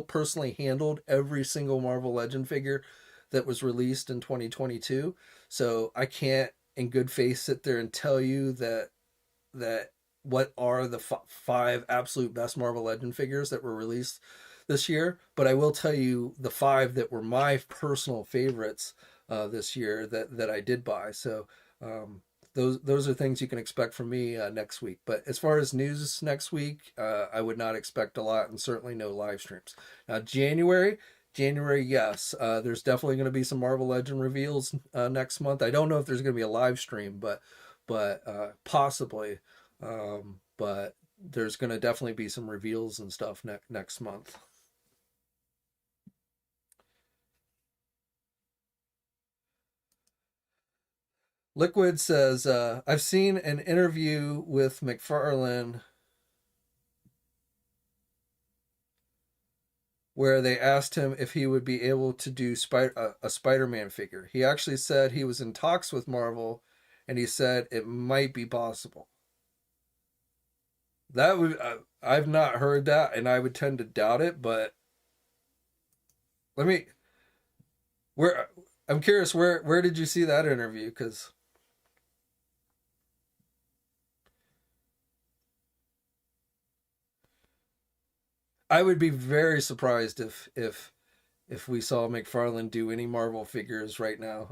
personally handled every single Marvel Legend figure that was released in 2022. So I can't in good faith sit there and tell you that what are the 5 absolute best Marvel Legend figures that were released this year, but I will tell you the 5 that were my personal favorites this year that I did buy. So those are things you can expect from me next week. But as far as news next week, I would not expect a lot, and certainly no live streams. Now January, yes, there's definitely going to be some Marvel Legend reveals next month. I don't know if there's going to be a live stream, but possibly. But there's going to definitely be some reveals and stuff next month. Liquid says, I've seen an interview with McFarlane where they asked him if he would be able to do a Spider-Man figure. He actually said he was in talks with Marvel, and he said it might be possible. That would I've not heard that, and I would tend to doubt it. But I'm curious, where did you see that interview? Because I would be very surprised if we saw McFarlane do any Marvel figures right now.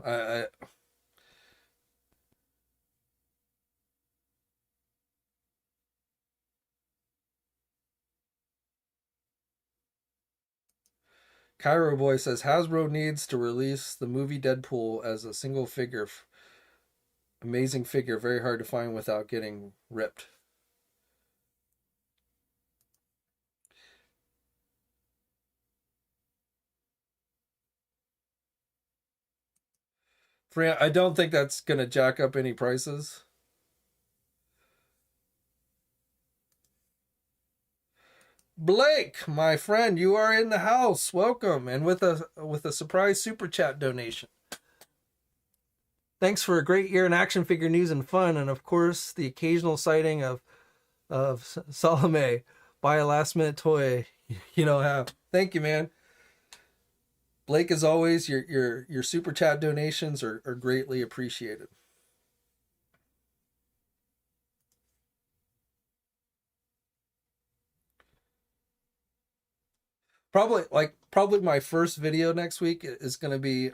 Cairo Boy says Hasbro needs to release the movie Deadpool as a single figure. Amazing figure, very hard to find without getting ripped. Fran, I don't think that's going to jack up any prices. Blake, my friend, you are in the house. Welcome, and with a surprise super chat donation. Thanks for a great year in action figure news and fun, and of course the occasional sighting of Salome. Buy a last minute toy you don't have. Thank you, man. Blake, as always, your super chat donations are greatly appreciated. Probably my first video next week is going to be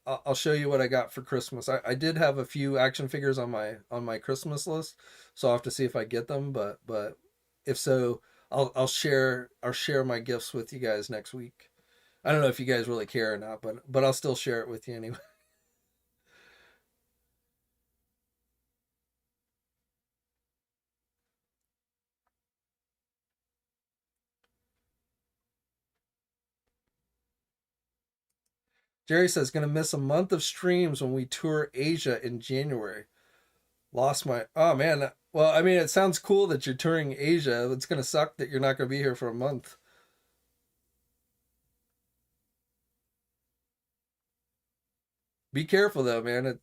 I'll show you what I got for Christmas. I did have a few action figures on my Christmas list, so I'll have to see if I get them, but if so, I'll share my gifts with you guys next week. I don't know if you guys really care or not, but I'll still share it with you anyway. Jerry says, gonna miss a month of streams when we tour Asia in January. Oh man. Well, I mean, it sounds cool that you're touring Asia. It's gonna suck that you're not gonna be here for a month. Be careful though, man. It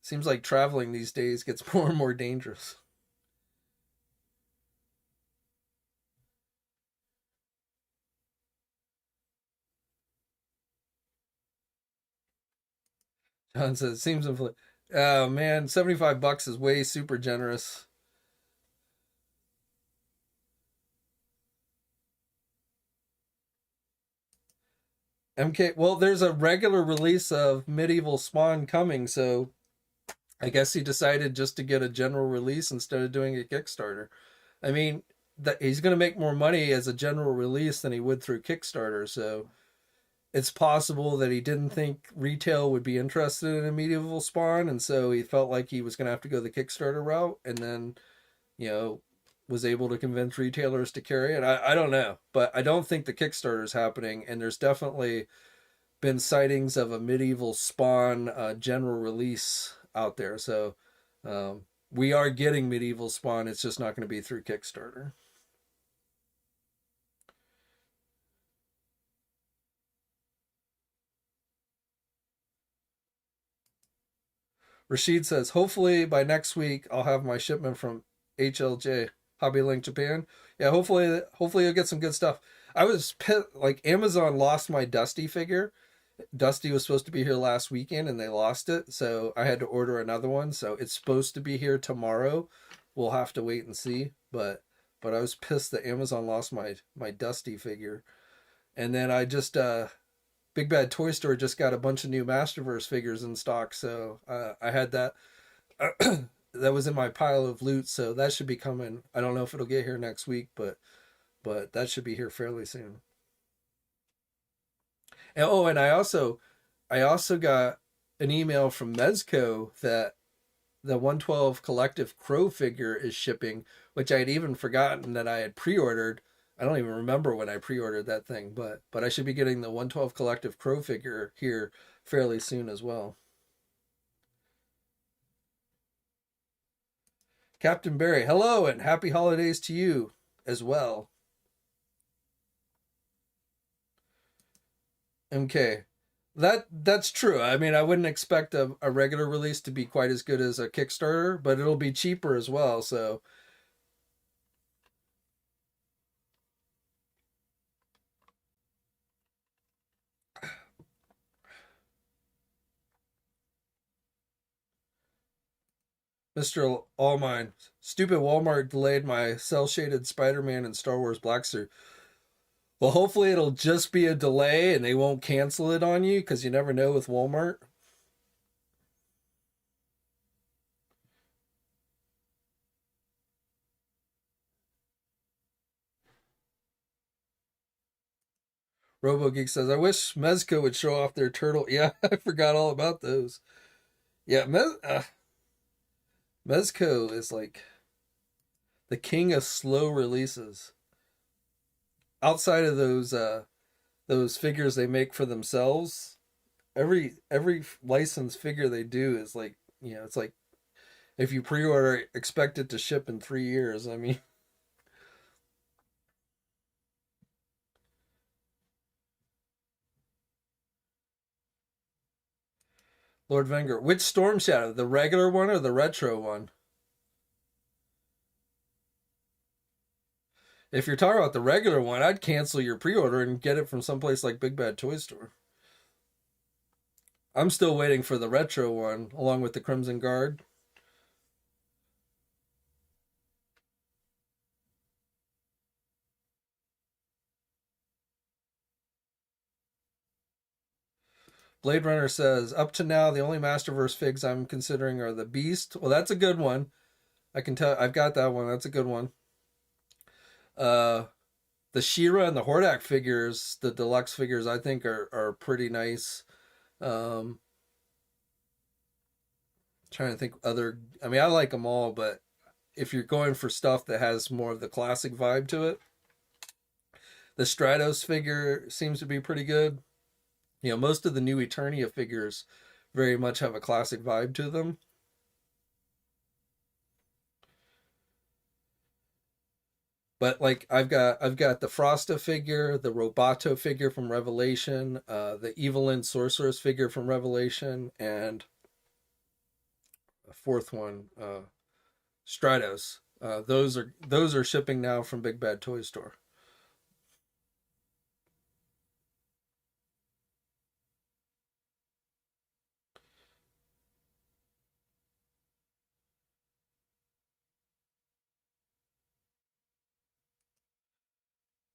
seems like traveling these days gets more and more dangerous. John says, seems oh man, $75 is way super generous. MK, well, there's a regular release of Medieval Spawn coming, so I guess he decided just to get a general release instead of doing a Kickstarter. I mean, that he's going to make more money as a general release than he would through Kickstarter. So it's possible that he didn't think retail would be interested in a medieval spawn, and so he felt like he was going to have to go the Kickstarter route, and then, you know, was able to convince retailers to carry it. I don't know, but I don't think the Kickstarter is happening, and there's definitely been sightings of a medieval spawn general release out there. So we are getting medieval spawn. It's just not going to be through Kickstarter. Rashid says, hopefully by next week I'll have my shipment from HLJ Hobby Link Japan. Yeah, hopefully you'll get some good stuff. I was pissed, like Amazon lost my Dusty figure. Dusty was supposed to be here last weekend and they lost it, so I had to order another one. So it's supposed to be here tomorrow. We'll have to wait and see. But I was pissed that Amazon lost my Dusty figure. And then I just Big Bad Toy Store just got a bunch of new Masterverse figures in stock, so I had that. That was in my pile of loot, so that should be coming. I don't know if it'll get here next week, but that should be here fairly soon. And, oh, and I also got an email from Mezco that the 112 Collective Crow figure is shipping, which I had even forgotten that I had pre-ordered. I don't even remember when I pre-ordered that thing, but I should be getting the 112 Collective Crow figure here fairly soon as well. Captain Barry, hello and happy holidays to you as well. MK. That's true. I mean, I wouldn't expect a regular release to be quite as good as a Kickstarter, but it'll be cheaper as well. So Mr. Allmine, stupid Walmart delayed my cell shaded Spider-Man and Star Wars Black Suit. Well, hopefully it'll just be a delay and they won't cancel it on you because you never know with Walmart. RoboGeek says, I wish Mezco would show off their turtle. Yeah, I forgot all about those. Yeah, Mezco is like the king of slow releases. Outside of those figures they make for themselves, every licensed figure they do is like, it's like if you pre-order, expect it to ship in 3 years. I mean, Lord Venger, which Storm Shadow, the regular one or the retro one? If you're talking about the regular one, I'd cancel your pre-order and get it from someplace like Big Bad Toy Store. I'm still waiting for the retro one along with the Crimson Guard. Blade Runner says, up to now, the only Masterverse figs I'm considering are the Beast. Well, that's a good one. I can tell. I've got that one. That's a good one. Uh, the Shira and the Hordak figures, the deluxe figures, I think are pretty nice. Um, Trying to think other. I mean, I like them all, but if you're going for stuff that has more of the classic vibe to it, the Stratos figure seems to be pretty good. Most of the new Eternia figures very much have a classic vibe to them. But like I've got the Frosta figure, the Roboto figure from Revelation, the Evelyn Sorceress figure from Revelation, and a fourth one, Stratos. Those are shipping now from Big Bad Toy Store.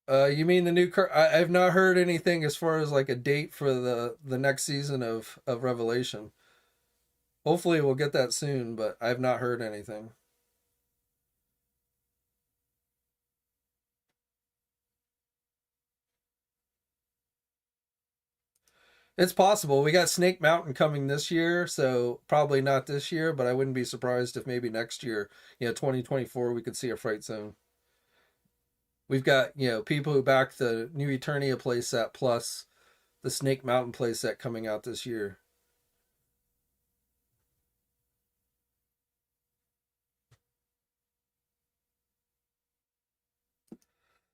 You mean the new car? I've not heard anything as far as like a date for the next season of Revelation. Hopefully we'll get that soon, but I've not heard anything. It's possible. We got Snake Mountain coming this year, so probably not this year, but I wouldn't be surprised if maybe next year, 2024, we could see a Fright Zone. We've got, people who back the new Eternia playset plus the Snake Mountain playset coming out this year.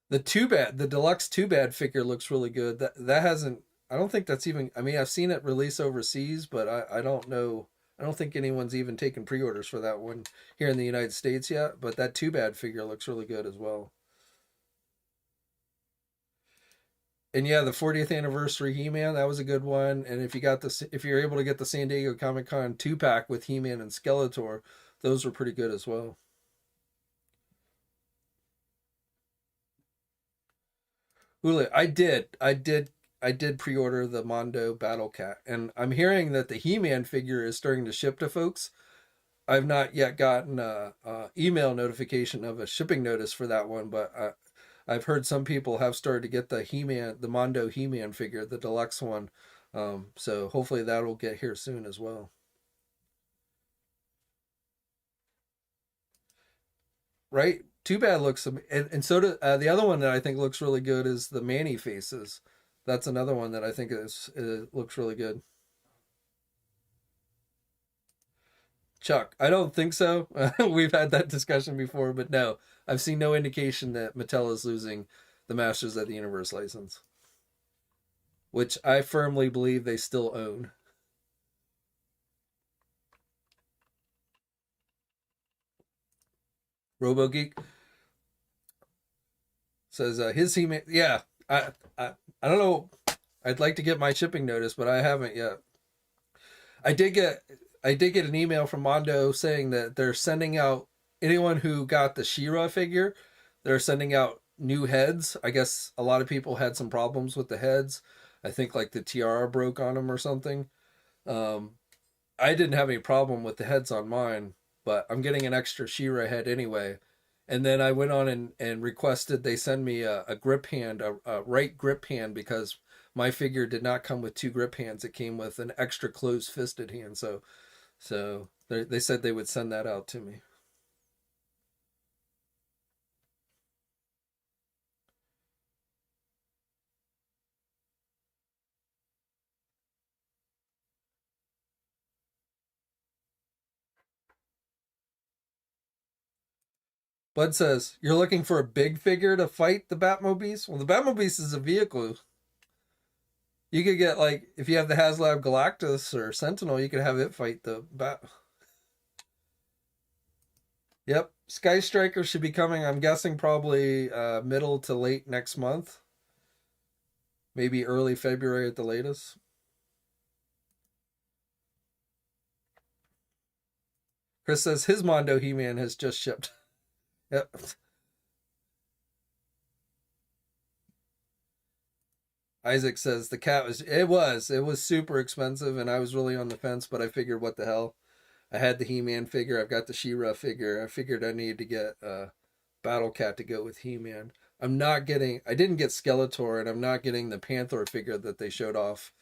The deluxe Too Bad figure looks really good. That hasn't. I don't think that's even. I mean, I've seen it release overseas, but I don't know. I don't think anyone's even taken pre-orders for that one here in the United States yet. But that Too Bad figure looks really good as well. And yeah, the 40th anniversary He-Man, that was a good one. And if you're able to get the San Diego Comic Con 2-pack with He-Man and Skeletor, those were pretty good as well. Hulu, I did pre-order the Mondo Battle Cat, and I'm hearing that the He-Man figure is starting to ship to folks. I've not yet gotten a email notification of a shipping notice for that one, but I've heard some people have started to get the Mondo He-Man figure, the deluxe one. So hopefully that'll get here soon as well. Right? Too Bad looks, and so do the other one that I think looks really good is the Manny faces. That's another one that I think looks really good. Chuck, I don't think so. We've had that discussion before, but no, I've seen no indication that Mattel is losing the Masters of the Universe license, which I firmly believe they still own. RoboGeek says his He-Man. Yeah, I don't know. I'd like to get my shipping notice, but I haven't yet. I did get I did get an email from Mondo saying that they're sending out anyone who got the She-Ra figure. They're sending out new heads. I guess a lot of people had some problems with the heads. I think like the tiara broke on them or something. Um, I didn't have any problem with the heads on mine, but I'm getting an extra She-Ra head anyway. And then I went on and requested they send me a grip hand, a right grip hand, because my figure did not come with two grip hands. It came with an extra closed fisted hand. So they said they would send that out to me. Bud says, "You're looking for a big figure to fight the Batmobiles?" Well, the Batmobiles is a vehicle. You could get, like, if you have the HasLab Galactus or Sentinel, you could have it fight the Bat. Yep. Sky Striker should be coming, I'm guessing, probably middle to late next month. Maybe early February at the latest. Chris says his Mondo He-Man has just shipped. Yep. Isaac says the cat was super expensive and I was really on the fence, but I figured what the hell. I had the He-Man figure, I've got the She-Ra figure. I figured I needed to get Battle Cat to go with He-Man. I didn't get Skeletor, and I'm not getting the Panther figure that they showed off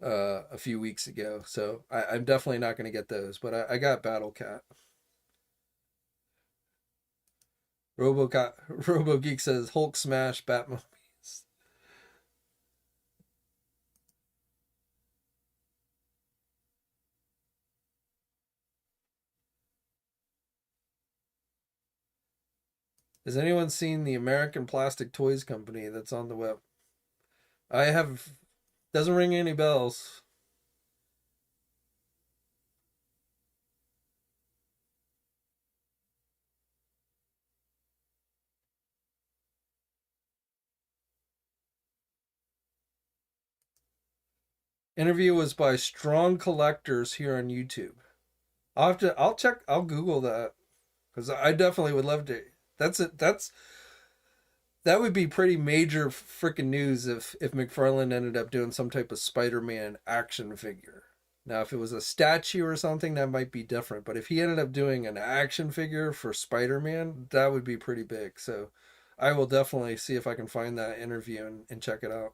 a few weeks ago. So I'm definitely not going to get those, but I got Battle Cat. Robo Geek says Hulk smash Batman. Has anyone seen the American Plastic Toys Company that's on the web? I have. Doesn't ring any bells. Interview was by Strong Collectors here on YouTube. I'll check. I'll Google that because I definitely would love to. That's it. That would be pretty major freaking news if McFarlane ended up doing some type of Spider-Man action figure. Now, if it was a statue or something, that might be different. But if he ended up doing an action figure for Spider-Man, that would be pretty big. So I will definitely see if I can find that interview and check it out.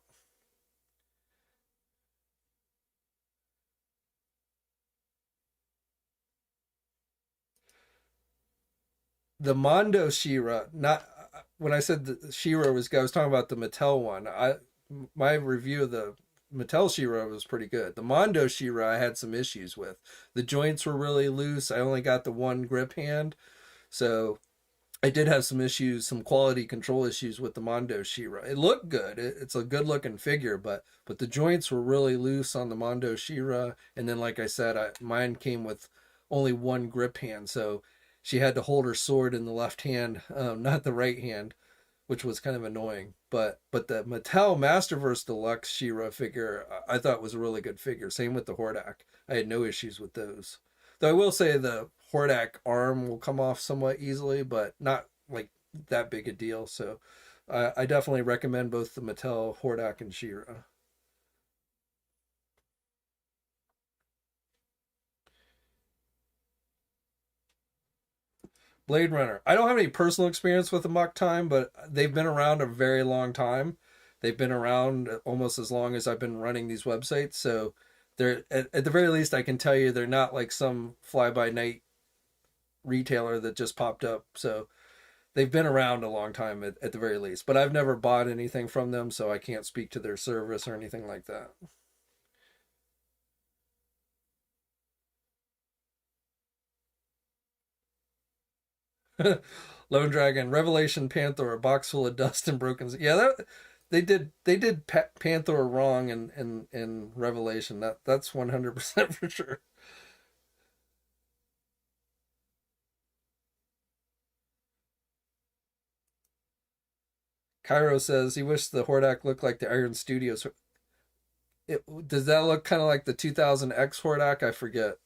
The Mondo Shira, not when I said the Shira was, I was talking about the Mattel one. My review of the Mattel Shira was pretty good. The Mondo Shira I had some issues with. The joints were really loose. I only got the one grip hand, so I did have some issues, some quality control issues with the Mondo Shira. It looked good. It's a good looking figure, but the joints were really loose on the Mondo Shira. And then, like I said, mine came with only one grip hand, so she had to hold her sword in the left hand, not the right hand, which was kind of annoying. But the Mattel Masterverse Deluxe She-Ra figure I thought was a really good figure. Same with the Hordak. I had no issues with those. Though I will say the Hordak arm will come off somewhat easily, but not like that big a deal. So I definitely recommend both the Mattel Hordak and She-Ra. Blade Runner. I don't have any personal experience with the Muck Time, but they've been around a very long time. They've been around almost as long as I've been running these websites. So they're at the very least, I can tell you they're not like some fly by night retailer that just popped up. So they've been around a long time at the very least. But I've never bought anything from them, so I can't speak to their service or anything like that. Lone Dragon, Revelation Panther, a box full of dust and broken. Yeah, that they did Panther wrong in Revelation. That's 100% for sure. Cairo says he wished the Hordak looked like the Iron Studios. Does that look kind of like the 2000X Hordak? I forget.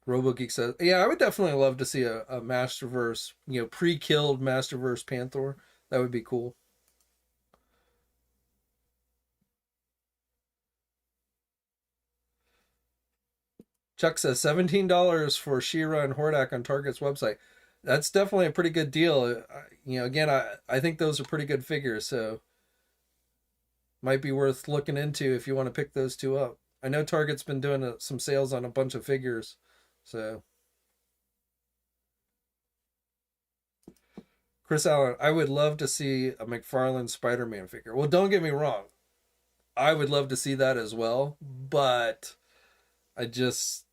RoboGeek says, yeah, I would definitely love to see a Masterverse, pre-killed Masterverse Panther. That would be cool. Chuck says $17 for She-Ra and Hordak on Target's website. That's definitely a pretty good deal. Again, I think those are pretty good figures, so might be worth looking into if you want to pick those two up. I know Target's been doing some sales on a bunch of figures, so Chris Allen, I would love to see a McFarlane Spider-Man figure. Well, don't get me wrong, I would love to see that as well, but I just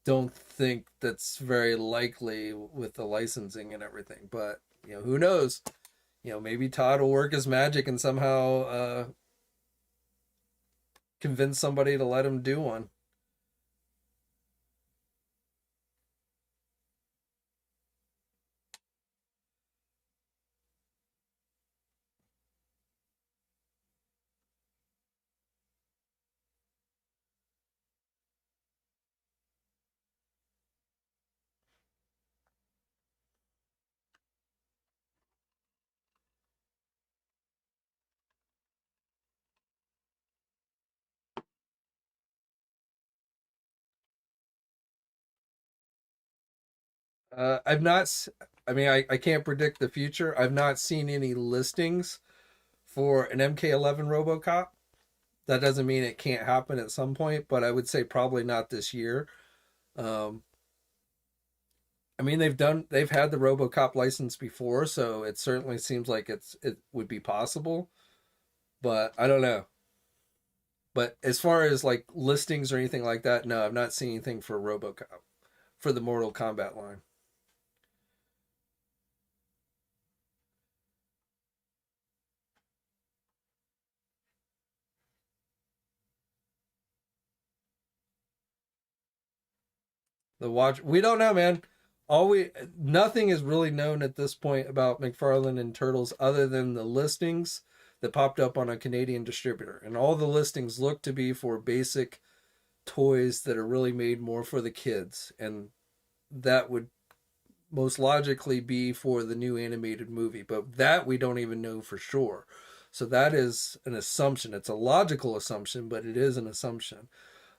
don't think that's very likely with the licensing and everything. But who knows? Maybe Todd will work his magic and somehow convince somebody to let him do one. I've not. I mean, I can't predict the future. I've not seen any listings for an MK11 RoboCop. That doesn't mean it can't happen at some point, but I would say probably not this year. Um, I mean, they've had the RoboCop license before, so it certainly seems like it would be possible, but I don't know. But as far as like listings or anything like that, no, I've not seen anything for RoboCop for the Mortal Kombat line. The watch, we don't know, man. All we Nothing is really known at this point about McFarlane and Turtles other than the listings that popped up on a Canadian distributor, and all the listings look to be for basic toys that are really made more for the kids, and that would most logically be for the new animated movie, but that we don't even know for sure. So that is an assumption. It's a logical assumption, but it is an assumption.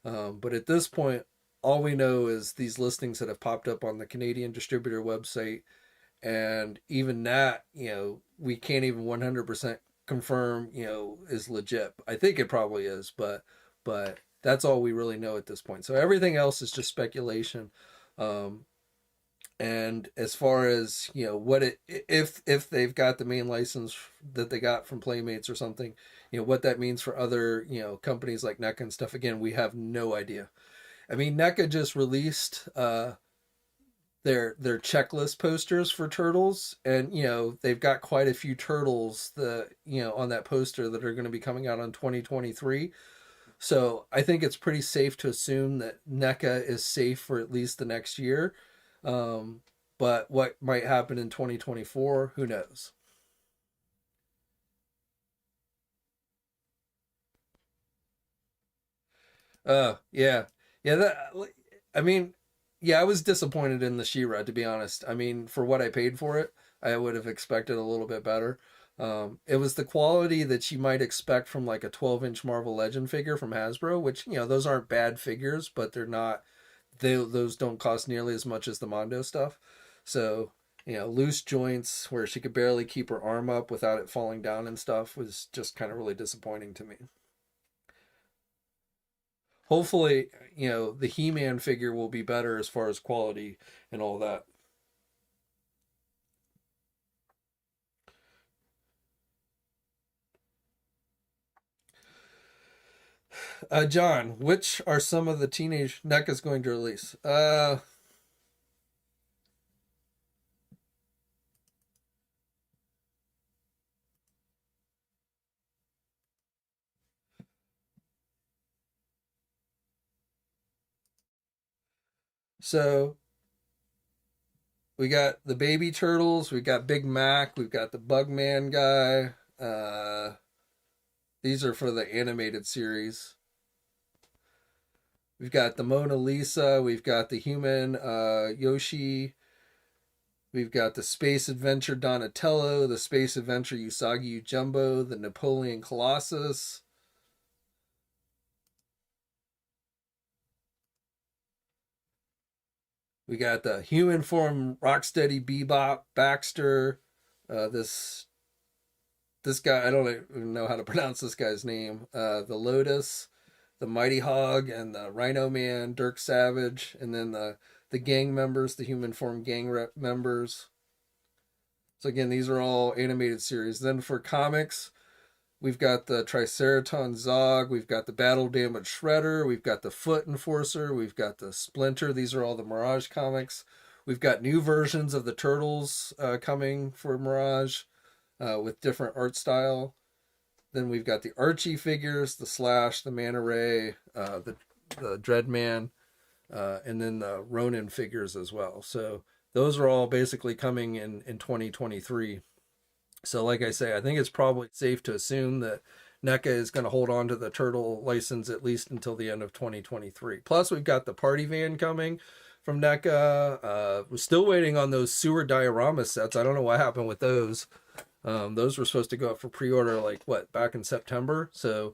But at this point, all we know is these listings that have popped up on the Canadian distributor website, and even that, we can't even 100% confirm, is legit. I think it probably is, but that's all we really know at this point. So everything else is just speculation. Um, and as far as what it if they've got the main license that they got from Playmates or something, what that means for other companies like NECA and stuff, again, we have no idea. I mean, NECA just released their checklist posters for turtles, and they've got quite a few turtles that on that poster that are going to be coming out on 2023. So I think it's pretty safe to assume that NECA is safe for at least the next year. But what might happen in 2024, who knows? Yeah. Yeah, I mean, yeah, I was disappointed in the She-Ra, to be honest. I mean, for what I paid for it, I would have expected a little bit better. It was the quality that you might expect from like a 12-inch Marvel Legend figure from Hasbro, which, those aren't bad figures, but those don't cost nearly as much as the Mondo stuff. So, loose joints where she could barely keep her arm up without it falling down and stuff was just kind of really disappointing to me. Hopefully, the He-Man figure will be better as far as quality and all that. John, which are some of the teenage NECA's going to release? So we got the baby turtles, we got Big Mac, we've got the Bugman guy. These are for the animated series. We've got the Mona Lisa, we've got the human Yoshi, we've got the Space Adventure Donatello, the Space Adventure Usagi Jumbo, the Napoleon Colossus. We got the human form Rocksteady Bebop Baxter. This guy, I don't even know how to pronounce this guy's name. The Lotus, the Mighty Hog, and the Rhino Man, Dirk Savage, and then the gang members, the human form members. So again, these are all animated series. Then for comics, we've got the Triceraton Zog, we've got the Battle Damage Shredder, we've got the Foot Enforcer, we've got the Splinter. These are all the Mirage comics. We've got new versions of the Turtles coming for Mirage with different art style. Then we've got the Archie figures, the Slash, the Manta Ray, the Dreadman, and then the Ronin figures as well. So those are all basically coming in 2023. So like I say, I think it's probably safe to assume that NECA is going to hold on to the Turtle license at least until the end of 2023. Plus, we've got the Party Van coming from NECA. We're still waiting on those sewer diorama sets. I don't know what happened with those. Those were supposed to go up for pre-order like what, back in September. So,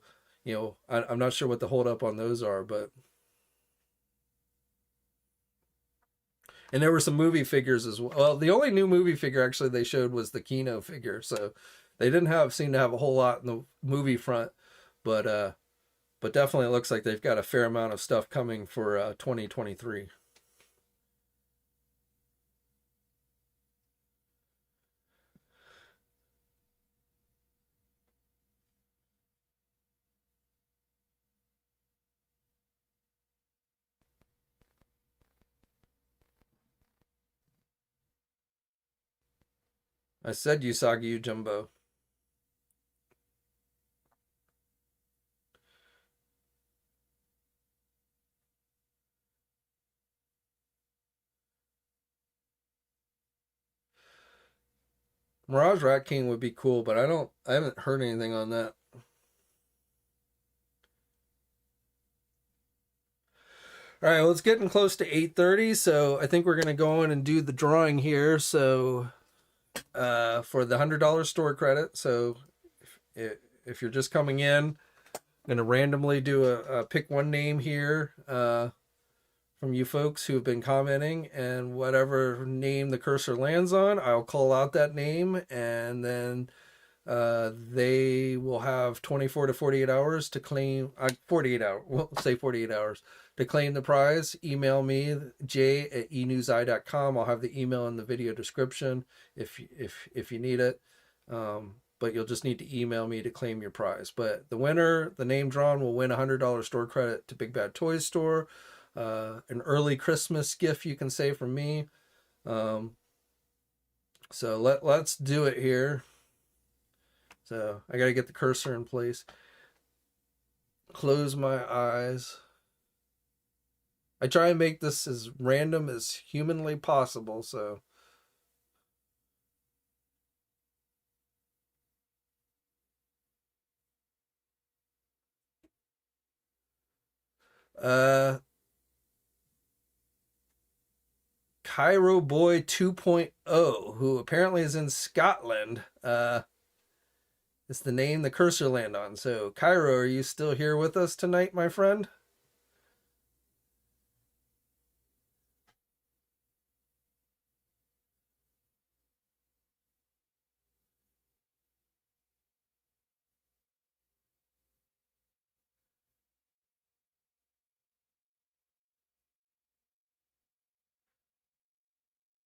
I'm not sure what the hold up on those are, but and there were some movie figures as well. Well, the only new movie figure actually they showed was the Kino figure, so they didn't seem to have a whole lot in the movie front, but definitely looks like they've got a fair amount of stuff coming for 2023. I said Usagi Jumbo. Mirage Rat King would be cool, but I haven't heard anything on that. All right, well, it's getting close to 8:30, so I think we're gonna go in and do the drawing here. So, for the $100 store credit. So, if you're just coming in, I'm gonna randomly do a pick one name here from you folks who have been commenting, and whatever name the cursor lands on, I'll call out that name, and then they will have 24 to 48 hours to claim, 48 hours, we'll say 48 hours to claim the prize. Email me, jay@enewseye.com. I'll have the email in the video description if you need it. But you'll just need to email me to claim your prize. But the winner, the name drawn, will win $100 store credit to Big Bad Toy Store. An early Christmas gift, you can say, from me. So let's do it here. So I got to get the cursor in place. Close my eyes. I try and make this as random as humanly possible, so. Cairo Boy 2.0, who apparently is in Scotland. It's the name the cursor land on. So, Cairo, are you still here with us tonight, my friend?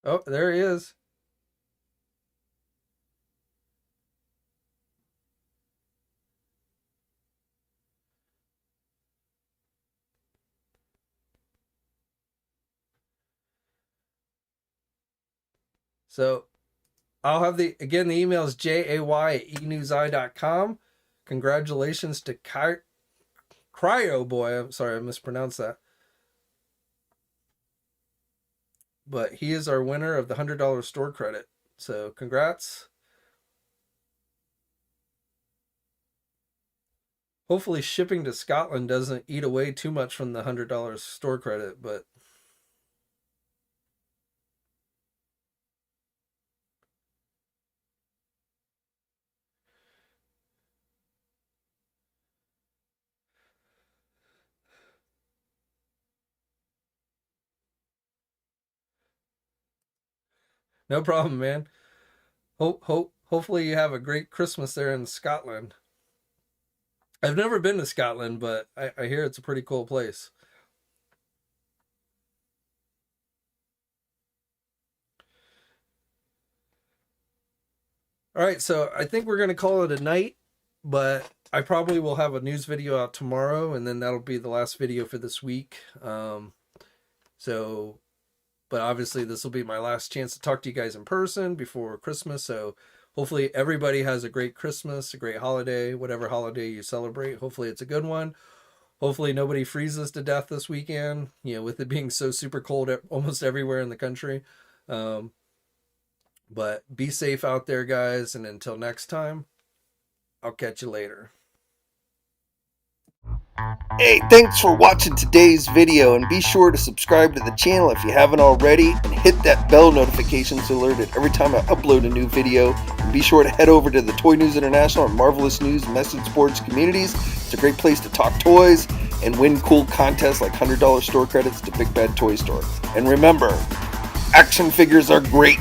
Oh, there he is. So, I'll have the email is jay@enewseye.com. Congratulations to Cryo Boy. I'm sorry, I mispronounced that. But he is our winner of the $100 store credit. So, congrats. Hopefully shipping to Scotland doesn't eat away too much from the $100 store credit, but no problem, man. Hopefully you have a great Christmas there in Scotland. I've never been to Scotland, but I hear it's a pretty cool place. All right, so I think we're going to call it a night, but I probably will have a news video out tomorrow, and then that'll be the last video for this week. But obviously this will be my last chance to talk to you guys in person before Christmas, so hopefully everybody has a great Christmas, a great holiday, whatever holiday you celebrate. Hopefully it's a good one. Hopefully nobody freezes to death this weekend, with it being so super cold almost everywhere in the country. But be safe out there, guys, and until next time, I'll catch you later. Hey, thanks for watching today's video, and be sure to subscribe to the channel if you haven't already, and hit that bell notification so alerted every time I upload a new video. And be sure to head over to the Toy News International and Marvelous News message boards communities. It's a great place to talk toys and win cool contests like $100 store credits to Big Bad Toy Store. And remember, action figures are great.